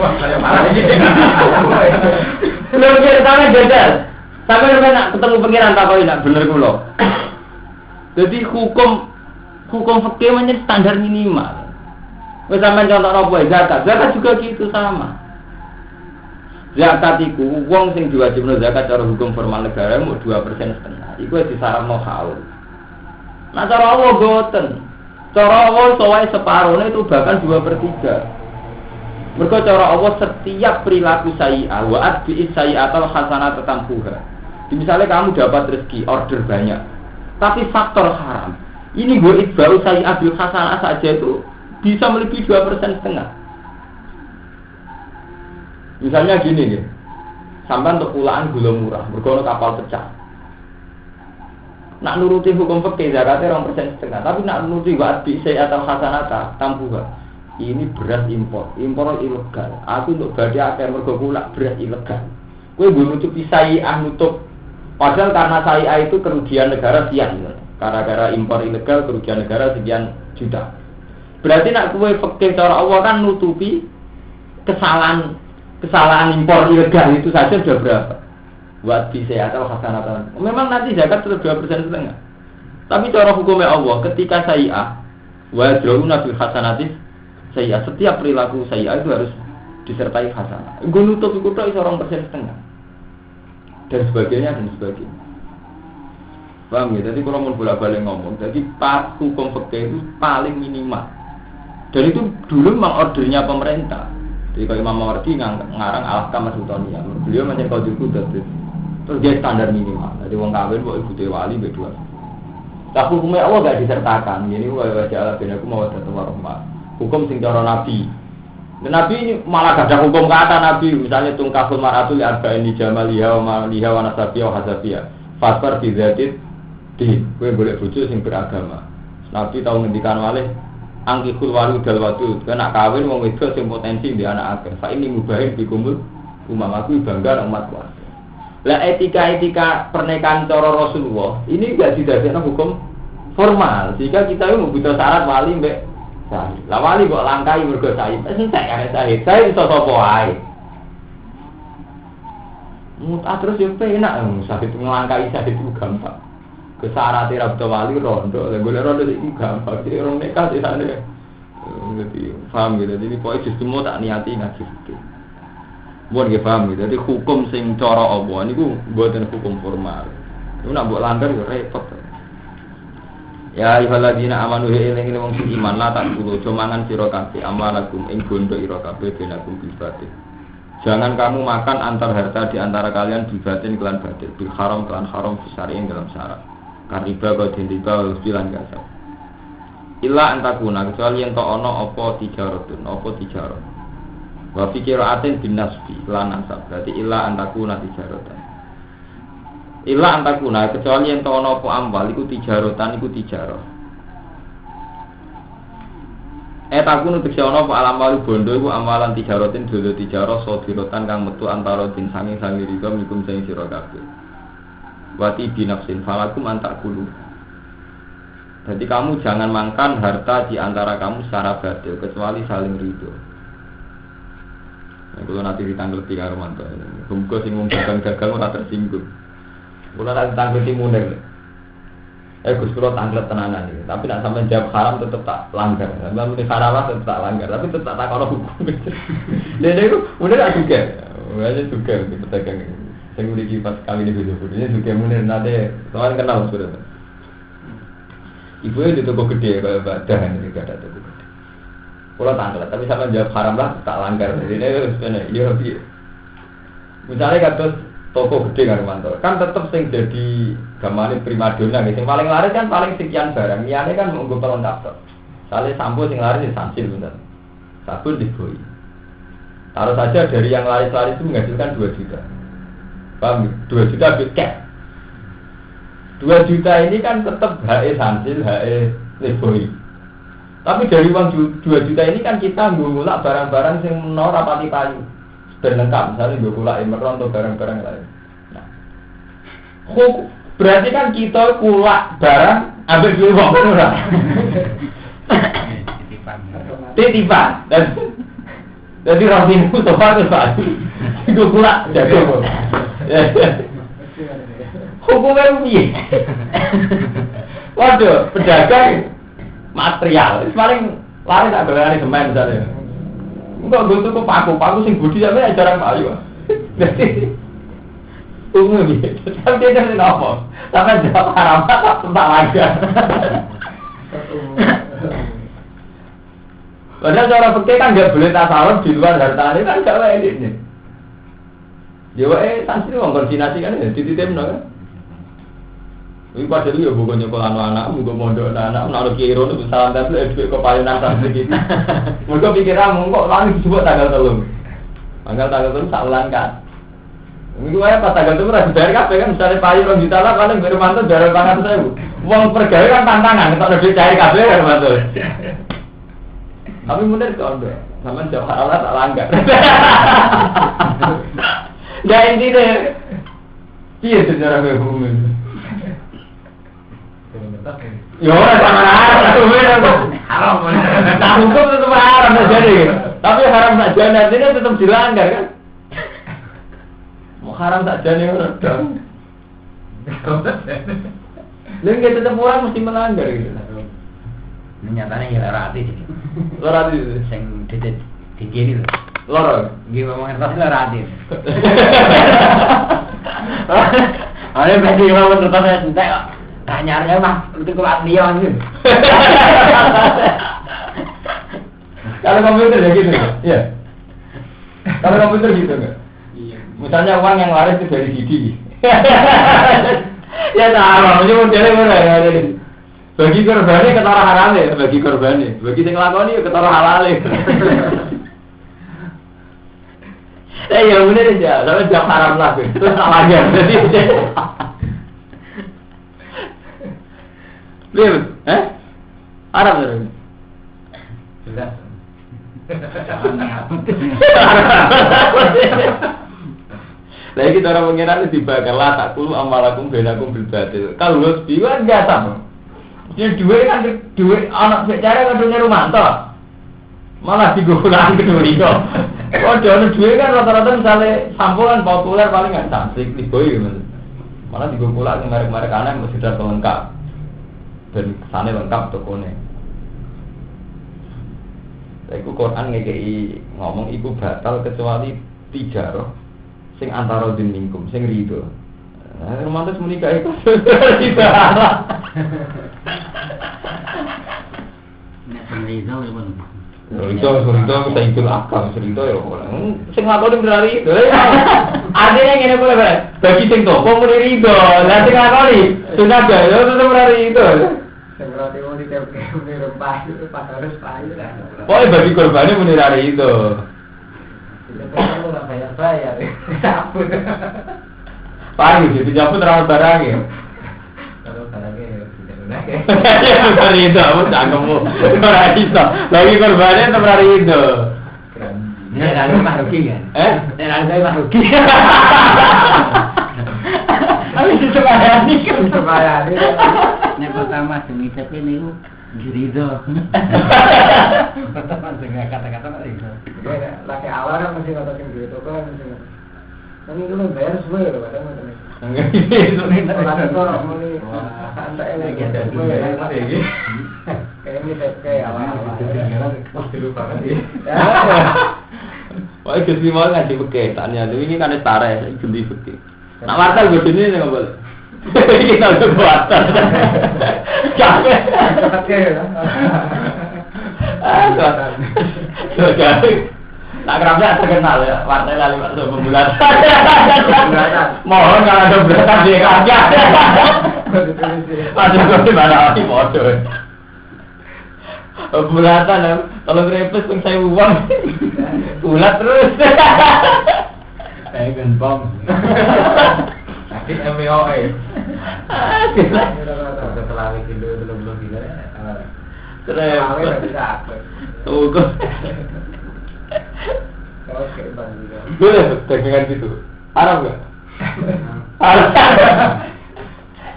Wah, saya marah iki. Belum ceritanya jajal. Sampai nak ketemu pengiran tak kok tidak bener kula. Jadi hukum fikih menjadi standar minimal. Wis sampean contoh apa zakat. Zakat juga gitu sama. Zakat iku wong sing diwajibno zakat cara hukum formal negara mau 2,5%. Iku disaranno haul. Nah cara Allah boten. Cara Allah sowae separone itu bahkan 2/3. Mergo cara Allah setiap perilaku sayyi'ah wa atbi'is sayyi'atal hasanata tampuha. Misalnya kamu dapat rezeki order banyak, tapi faktor haram. Ini gue itba'u sayyi'ah bil hasanah saja itu bisa melebihi 2,5%. Misalnya gini nih, sampai untuk pulaan gula murah, mergo kapal pecah. Nak nuruti hukum fikih zakatnya 2,5%, tapi nak nuruti wa atbi'is sayyi'atal hasanata tampuha. ini beras impor ilegal. Aku untuk badhe akeh mergo kulak beras ilegal. Kowe nggo nutupi syai'ah nutup padahal karena syai'ah itu kerugian negara sekian. Gara-gara impor ilegal kerugian negara sekian juta. Berarti nak kowe fikih cara Allah kan nutupi kesalahan impor ilegal itu saja sudah berapa? Buat bisa atau hasanatan. Memang nanti zakat tetap 2,5%. Tapi cara hukumnya Allah ketika syai'ah wa drauna bil hasanatis syai'ah setiap perilaku syai'ah itu harus disertai hasanah. Nggo nutup iku tok iso 2,5% dan sebagainya. Paham ya? Jadi kalau mau bolak-balik ngomong, jadi pas hukum fikih itu paling minimal. Dan itu dulu memang ordernya pemerintah. Jadi kalau Imam Mawardi ngarang Al-Ahkam As-Sultaniyah, beliau macam kau juga terus dia standar minimal. Jadi wong kawin kok ibu wali berdua. Tapi hukumnya Allah gak disertakan. Ini wajah Allah bin aku mau datang warahmat. Hukum sing cara Nabi. Dan Nabi ini malah gak ada hukum kata Nabi. Misalnya tungkahul maratul arba'in di jamaliha wa maliha wa nasabiyah wa hasabiyah. Fasfar bizatit di. Gue boleh bojo sing beragama. Nabi tahu ngendikan malih angkikul walu dal wadud. Kena kawin wong wedok sing potensi di anak akeh. Fa ini mubahin bikumul umam aku bangga umatku. Lah etika pernikahan cara Rasulullah ini enggak didadekno hukum formal. Jika kita itu butuh syarat wali mbek sahih. Lah wali kok langkai mergo sahih. Entek kan sahih. Sahih iso sapa wae. Terus yo penak sahih nglangkai sahih itu gampang. Kesarate ra butuh wali rondo. Lah golek rondo iki gampang. Jadi orang nikah disane. Jadi paham gitu. Jadi pokoke sistem tak niati ngaji fikih. Buat nggih paham gitu. Jadi hukum sing cara Allah niku mboten hukum formal. Iku nak mbok langgar yo repot. Ya ayyuhalladzina amanu eling wong sing iman la tak kulo mangan sira kabeh amalakum ing bondo ira kabeh benakum bibatin. Jangan kamu makan antar harta di antara kalian bibatin kelan batil bil haram kelan haram fisariin dalam syarat. Kariba kau dintiba bilan gasap. Illa antakuna kecuali ento ana apa tijaratun apa tijarah. Wa fi qira'atin bin nasbi lan nasab. Berarti illa antakuna tijaratan. Illa antakuna kecuali ento ana apa amwal iku tijaratan iku tijarah. Takunu tekse ana apa alamal bondo iku amalan tijaratin dodo tijarah sodirotan kang metu antara din sangi riga mikum sing sira kabeh. Wati binafsin falakum antakulu. Jadi kamu jangan makan harta di antara kamu secara batil kecuali saling ridho. Nah, kalau nanti ditanggleti karo mantu, muga sing wong dagang ora tersinggung. Kalau nanti ditanggleti mundur. Gus kula tanglet tenanan iki, tapi nek sampean jawab haram tetep tak langgar. Sampeyan muni haram tetep tak langgar, tapi tetep tak kono hukum. Lha niku mundur tak juga. Wajah juga di pedagang. Sing mriki pas kali ini video-videonya juga mundur nate, soalnya kenal sudah. Ibu itu toko gede kayak badan ini gak ada toko gede. Kalau tanggal, tapi sama jawab haram lah tak langgar. Jadi ini sebenarnya iya lebih. Misalnya kata toko gede kan mantor, kan tetap sing jadi gamane primadona. Yang paling laris kan paling sekian barang. Niane kan menggo pelengkap. Misalnya sampo sing laris di sansil bener. Sabun diboi. Taruh saja dari yang laris-laris itu menghasilkan 2 juta. Paham? 2 juta biket. 2 juta ini kan tetap HE sansil, HE leboi. Tapi dari uang 2 juta ini kan kita ngulak barang-barang yang menor rapati payu. Dan lengkap, misalnya ngulak emeron atau barang-barang lain. Nah, berarti kan kita kulak barang, ambil dulu uang orang. Titipan. Jadi rotimu sofa itu payu. Itu kulak, jago. Hukumnya piye? Waduh, pedagang material, paling lari tak berani semen misalnya. Enggak gue tuh paku sing budi sampe jarang payu. Jadi umum piye? Tapi dia jadi apa? Sampai jawab haram tak langgar. Padahal cara fikih kan enggak boleh tasawuf di luar harta ini kan enggak wae ini. Dewa sanksi wong koordinasi kan dititipno kan. Iki padahal ya bukan nyekolah anak, bukan mondok anak, naruh kiro itu salam tempel, duit kepayonan santri kita. Mereka pikiran, kok lalu disebut tanggal 3. Tanggal 3 tak ulang kan. Ini gue pas tanggal 3 harus bayar kabeh kan, misalnya payu 2 juta lah, paling baru mantul bayar 800.000. Uang pergawe kan tantangan, kalau lebih cair kabeh kan mantul. Tapi bener kok Anda. Sampeyan jawab halal tak langgar. Enggak intine. Piye sejarah hukum ini? Ya ora sama haram. Nah hukum tetap haram jadi. Tapi haram saja artinya tetap dilanggar kan? Mau haram saja nih orang dong. Lalu kita tetap orang mesti melanggar gitu. Nyatanya ya lara hati sih. Lara hati itu? Yang tinggi ini loh. Lara? Gimana ngomongin pasti lara hati. Ada bagi orang terutama cinta kok. Tanya-tanya mah, itu kuat liang gitu. Kalau komputer ya gitu nggak? Iya. Kalau komputer gitu nggak? Iya. Misalnya uang yang laris itu dari CD. Ya sama, cuma modelnya mana ya? Bagi korbannya ketara halal, bagi korbannya. Bagi yang ngelakoni ya ketara halal. Ya bener aja, tapi jam haram lah tuh. Terus lagi jadi. Lihat, Arab terus. Sudah. Lagi kita orang mengira dibakar lah tak kulu amalakum benakum bil batil. Kalau lu biwa enggak sama. Jadi duit kan duit anak secara kadungnya Rumanto. Malah digunakan kedua itu. Oh jangan duit kan rata-rata misalnya sampulan populer paling nggak cantik di boy gitu. Malah digunakan merek-merek aneh masih sudah lengkap. Dan sana lengkap tokonya. Iku Quran ngekei ngomong iku batal kecuali tiga roh sing antara din mingkum sing rido. Nah, romantis menikah itu tidak ada. Nek rido ya pun. Rido saya itu akal, rido ya orang. Sing lakoni berari itu. Adene ngene boleh bae. Bagi sing toko muni rido, lah sing lakoni sunat ya tetep berari itu. Berarti mau ditempel rempah itu harus payu kan. Pokoknya bagi korbannya menirari itu. Kita kan nggak bayar, cabut. Payu jadi cabut rawat barangnya. Kalau barangnya tidak lunak ya. Ya benar itu, aku cangkemmu. Menirari itu. Bagi korbannya menirari itu. Ini lalu mahruki kan? Ini lalu mahruki. Habis itu bayani kan? Bayani. Yang pertama demi tapi ini Ridho. Pertama dengan kata-kata Ridho. Laki awal kan masih ngatakan gitu kan. Kan itu lo bayar semua ya loh kadang macam itu. Enggak itu nih. Laki kok mau nih santai lagi ada semua ya. Kayak ini kayak awal-awal. Pasti lupa kan dia. Wah itu sih mau ngaji beketannya. Ini kan setara ya, ganti beket. Nak wartel gue sini nggak boleh. Kita udah wartel. Capek. Jadi, tak kerapnya terkenal ya. Wartel kali masuk pembulan. Mohon kalau ada beratan dia kagak. Masih kau di mana lagi bodoh. Bulatan ya. Kalau grepes pun saya uang. Bulat terus. Kayak gembong. Nanti MWOE. Setelah bikin dulu belum gila. Terus. Bisa apa? Tuh. Oke, bang juga. Boleh dagangan gitu. Arab nggak? Arab.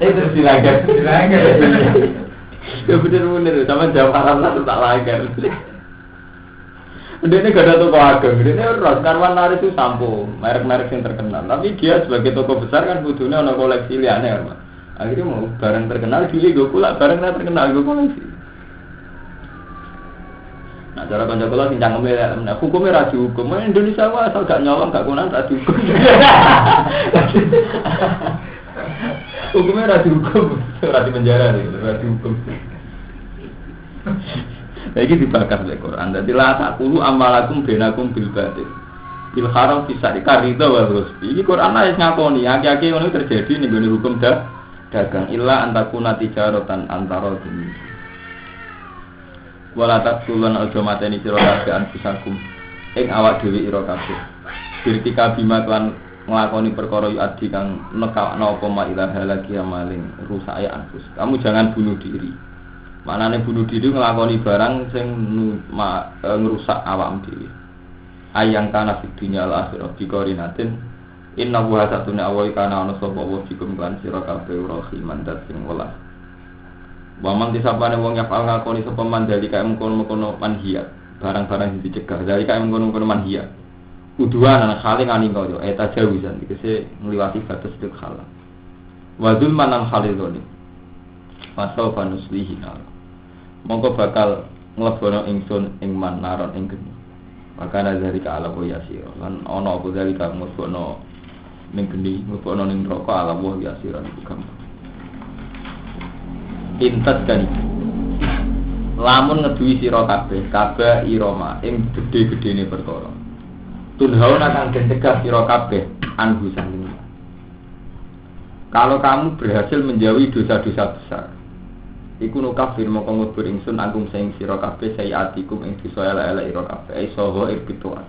Itu silakan. Silakan. Ya bener-bener. Sama jawab Arab lah tak langgar. Dia ini gak ada toko ageng, dia ini harus karwan laris itu sampo, merek-merek yang terkenal. Tapi dia sebagai toko besar kan butuhnya ada koleksi liane kan, akhirnya mau barang terkenal, gili gue pula barang tak terkenal gue koleksi. Nah cara kanca-kanca sing cangkeme ya, hukumnya raju hukum, Indonesia wah asal gak nyolong gak kunan raju hukum. Hukumnya raju hukum, raju penjara nih, raju hukum. Lagi dibakar oleh Quran. Jadi la taqulu amalakum bainakum bil batil. Bil haram bisa dikarida wa rusbi. Iki Quran ayat ngakoni, aki-aki ngono terjadi ning gone hukum dagang illa antakuna tijaratan antara dini. Wala taqulun aja mateni sira kabeh anfusakum ing awak dhewe ira kabeh. Birtika bima lan nglakoni perkara yu adi kang nekakno apa ma ilaha lagi amalin rusaya anfus. Kamu jangan bunuh diri. Manane bunuh diri nglakoni barang sing ngrusak awakmu dhewe. Ayang kana fid dunya al akhirah biqorinatin inna wa satuna awai kana ana sapa wa bikum kan sira kabeh rahiman dat sing welas. Waman disapane wong yang ngakoni sapa mandali kaya mengkono-mengkono manhiat, barang-barang sing dicegah. Dari kaya mengkono-mengkono manhiat. Uduan anak kali nganingo yo tajawuzan dikese ngliwati batas tek halal. Wa dzulman al haliloni. Masau fanuslihi nar. Mongko bakal nglebono ingsun ing manaron ing geni. Makana dari ka ala yasira. Lan ana apa dari ka mlebono ning geni, mlebono ning neraka ala yasira iku gampang. Intas kan lamun ngeduwi sira kabeh irama ing gedhe-gedhene perkara. Tunhaun akan mencegah sira kabeh anhu sanging. Kalau kamu berhasil menjauhi dosa-dosa besar, iku nukafir mongko ngubur ingsun angkum sing sira kabeh sayatikum ing dosa elek-elek ira kabeh isoho irpituan.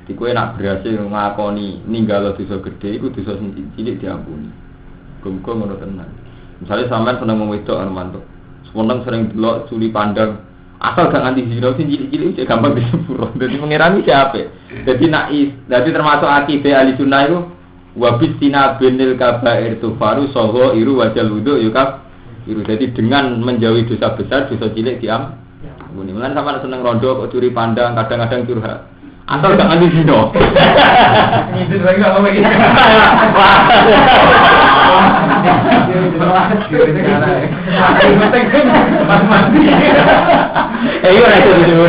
Dadi kowe nak berhasil ngakoni ninggalo dosa gedhe iku dosa sing cilik diampuni. Muga-muga ngono tenan. Misale sampean seneng wong wedok Armanto, seneng sering delok culi pandang, asal gak nganti zina sing cilik-cilik cek gampang disepuro. Dadi mengirami siapa? Dadi termasuk akidah ahli sunnah iku wa bitina binil kabair tufaru soho iru wajal wudu yukab iru. Jadi dengan menjauhi dosa besar, dosa cilik diam. Mulane sampean seneng rondo kok curi pandang, kadang-kadang curhat. Asal gak nganti zina. Ngidul lagi apa iki? Iya ora itu dulu.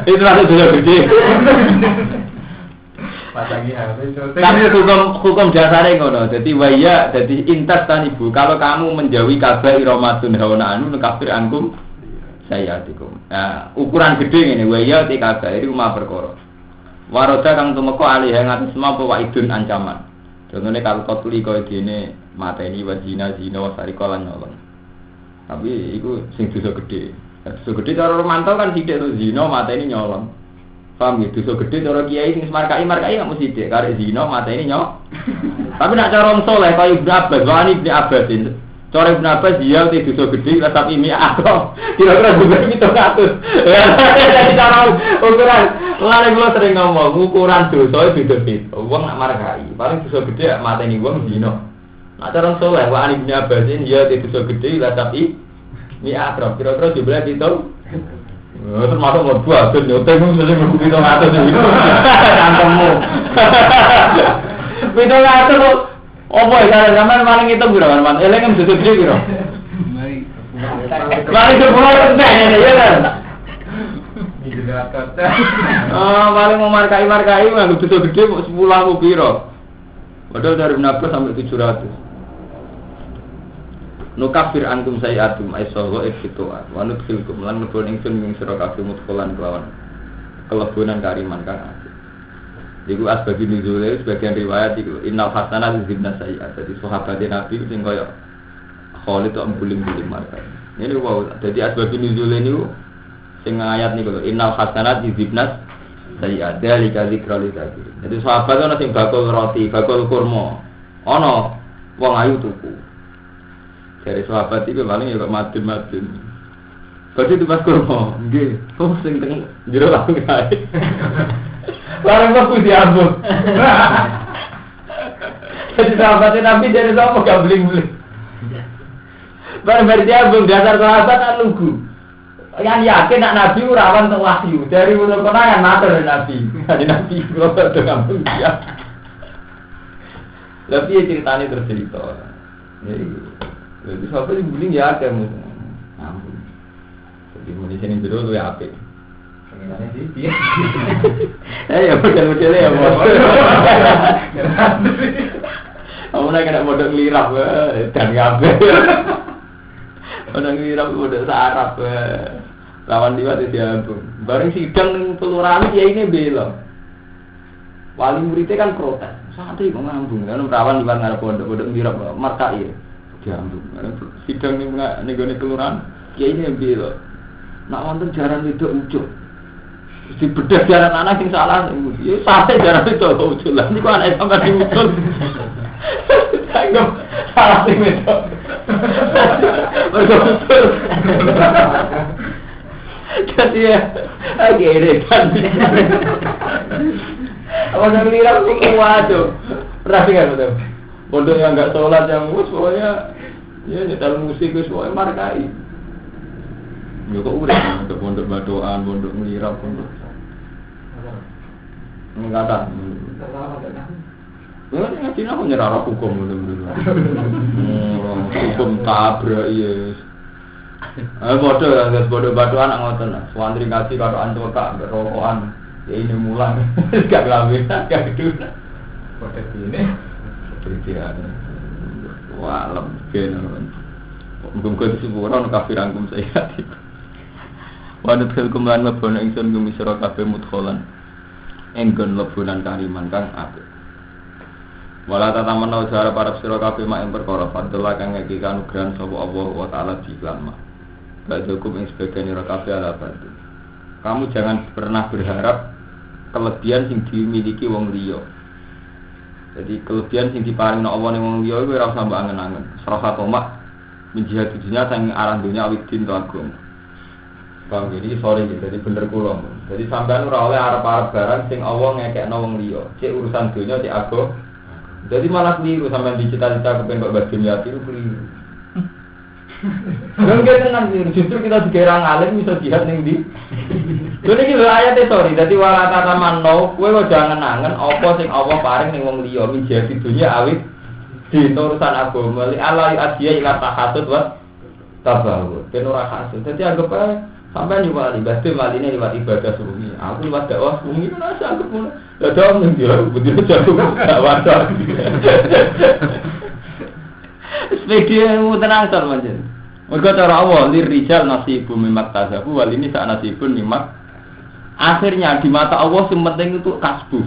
Itu masuk dulu gede. Tapi hukum dasarnya ngono. Jadi waya, jadi intas tanibu. Kalau kamu menjauhi kabeh iramatun hawana anu kafir angkum sayatikum. Nah, ukuran gede ini waya ti kabeh iki rumah perkara. Waroda kang tumeka alih ngatus semua apa idun ancaman. Contohnya kalau kau tuli kau dene mateni wajina zina wasarika lan nyolong. Tapi itu sing dosa gede. Dosa gede cara romantau kan sithik to zina mateni nyolong. Paham ya? Dosa gede cara kiai sing markai kamu sithik karek zina mateni nyolong. Tapi nak cara wong saleh kaya Ibnu Abbas, wani Ibnu Abbas. Cara Ibnu Abbas dia te dosa gede lah tapi ini akal. Kira-kira juga 700. Jadi cara ukuran lare kula sering ngomong ukuran dosa beda-beda. Wong nak markai, paling dosa gede mateni wong zina. Nak cara saleh wani Ibnu Abbas dia te dosa gede lah tapi ini akal. Kira-kira jumlah itu termasuk mlebu adun yo temu sing mlebu 700 iki. Cantemu. 700 opo ya sampean maling itu piro man? Eleng mesti gede piro? Maling sepuluh nek ya kan. Paling mau markai nggak bisa gede kok 10.000 piro. Padahal dari Nabi sampai 700. Nukafir antum sayatum aisawa ifituat wa nudkhilkum lan mlebon ingsun ing sira kabeh mutkolan kelawan kelebonan kariman kang asih. Iku asbabi nuzule sebagian riwayat iku innal hasanat zibna sayyat. Jadi sahabat Nabi sing kaya Khalid tok buling-buling markai. Ini wow, jadi asbabi nuzule niku sing ayat niku innal hasanat zibna sayyat. Dalika zikra lil kafirin. Jadi sahabat ana sing bakul roti, bakul kurma. Ana wong ayu tuku. Dari sahabat itu paling ya kok madun. Berarti itu pas kurma, nggih. Oh sing teng jero langsung kae. Barang kok diambung. Jadi sahabat Nabi dari sama gak bling-bling. Barang diambung dasar sahabat kan lugu. Yang yakin nak Nabi rawan untuk wahyu. Dari ulun konangan matur Nabi. Dari Nabi kok do ngambung dia. Tapi ceritanya tercerita. Jadi sahabat yang buling ya ada ampun. Jadi di sini dulu tuh ya apik. Pengenannya sih dia. Ya model-modelnya ya bos. Kamu nak kena model lirap dan ngabe. Model lirap model sarap. Lawan liwat itu ampun. Bareng sidang kelurahan ya ini belok. Wali muridnya kan protes. Santri kok ngambung. Kan perawan liwat ngarep pondok lirap markai. Diambung, sidang ni negoni kelurahan, kiai ni bela. Nak wonten jaran itu ucul, si bedah jaran anak yang salah, ya sampai jaran itu ucul lah. Ni kau anak sampai diucul, tanggung salah sih itu. Betul. Jadi ya, gerekan. Orang ngira kok waduh. Pernah dengar betul. Pondok yang enggak sholat yang pokoknya ya nyetel musik wis wae markai. Yo kok urip untuk pondok badoan, pondok nglirap, pondok. Enggak ada. Ya ngaji aku nyerah hukum dulu. Hukum tabrak yes. Bodoh ya, bodoh badoan ngoten. Swantri ngaji karo ancotak rokokan. Ya ini mulang. Gak gawe, gak gedul. Bodoh ini. Perkiraan. Wah, lemben. Muga-muga disebut orang kafir angkum saya. Wadut khilkum lan mabana ingsun gumisra kabeh mudkholan. Enggon lebunan kariman kang apik. Wala tatamana ujara para sira kabeh mak ing perkara fadlah kang ngeki kanugrahan sapa Allah wa taala diiklan mak. Badukum ing sebagian ira kabeh ala bantu. Kamu jangan pernah berharap kelebihan sing dimiliki wong liya. Jadi kelebihan sing diparingno Allah ning wong liya iku ora usah mbok angen-angen. Salah satu mak menjihad dunya sang aran dunya awit din to agung. Bang ini sorry gitu, jadi bener kula. Jadi sampean ora oleh arep-arep barang sing Allah ngekekno wong liya. Cek urusan dunya cek agung. Jadi malah keliru sampean dicita-cita kepen kok badhe niat itu keliru. Kan tenang justru kita dikira ngalim bisa jihad ning ndi. Lha iki lho ayate sorry, dadi wala tatamanno kowe kok jangan angen apa sing Allah paring ning wong liya menjadi dunya awit di urusan agama li ala adiya ila tahasud wa tabahu. Ben ora hasud. Dadi anggap ae sampean yo wali, badhe waline liwat ibadah sungi. Aku liwat dakwah sungi ora anggap ngono. Lah dong ning dia betul jago gak wadah. Sepeda tenang tor manjen. Mergo cara Allah lir rijal nasibu mimak tasabu wal ini sak nasibun mimak. Akhirnya di mata Allah yang penting itu kasbu.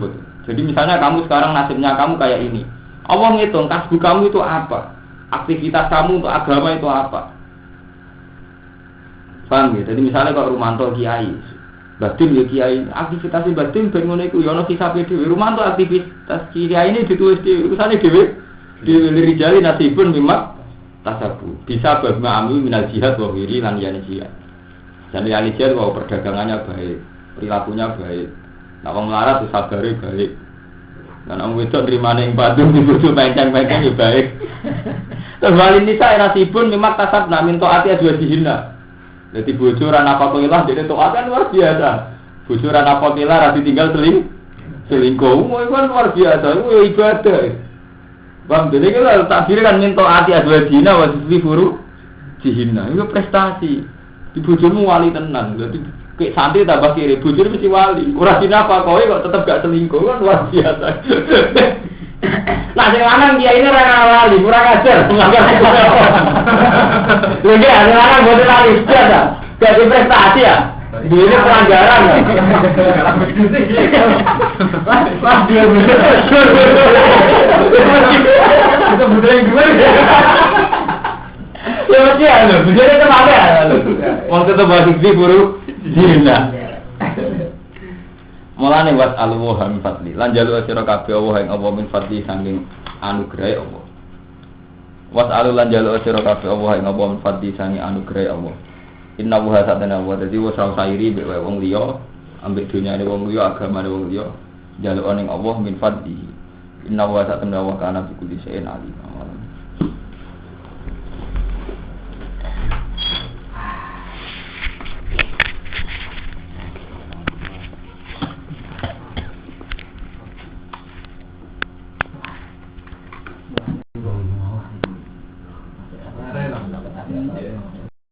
Jadi misalnya kamu sekarang nasibnya kamu kayak ini. Allah ngitung kasbu kamu itu apa? Aktivitas kamu untuk agama itu apa? Paham ya? Jadi misalnya kalau Rumanto kiai, batin ya kiai, aktivitasnya batin ben ngono iku ya ono hisabe dhewe. Rumanto aktivitas kiai ini ditulis di urusane dhewe. Di rijali nasibun mimak tasabu. Bisa bagma amu minal jihad wa wiri lan yani jihad. Jadi yani jihad wa perdagangannya baik, perilakunya baik. Nek wong melarat sabare baik. Dan orang wedok nerimane ing Bandung dibojo penceng-penceng ya baik. Terus wali nisa nasibun mimak tasabna min taati adwa dihina. Jadi bojo ora nafaqilah dene taat kan luar biasa. Bojo ora nafaqilah ra ditinggal selingkuh. Itu kan luar biasa. Itu ibadah. Bang, jadi kalau takdir kan minta hati adwa dina wasifi furu dihina. Itu prestasi. Di bojomu wali tenan. Jadi kayak santri tambah kiri, bujur mesti wali. Ora dinafa kowe kok tetep gak selingkuh kan luar biasa. Nah, sing lanang dia ini ora wali, kurang ajar. Lha iki ada lanang boten wali biasa. Gak prestasi ya. Ini pelanggaran ya. Wah, dia bener. Itu bener yang gimana? Ya mesti ya, bener itu apa ya? Waktu itu balik di buru dina. Mulane wat alwa min fadli. Lan jalu sira kabeh Allah ing apa min fadli saking anugrahe Allah. Wat alu lan jalu sira kabeh Allah ing apa min fadli saking anugrahe Allah. Inna wa satana wa dadi wa sairi mek wong liya, ambek dunyane wong liya, agamane wong liya, jaluk ning Allah min fadli. Inna wa satana wa kana bi kulli shay'in alim.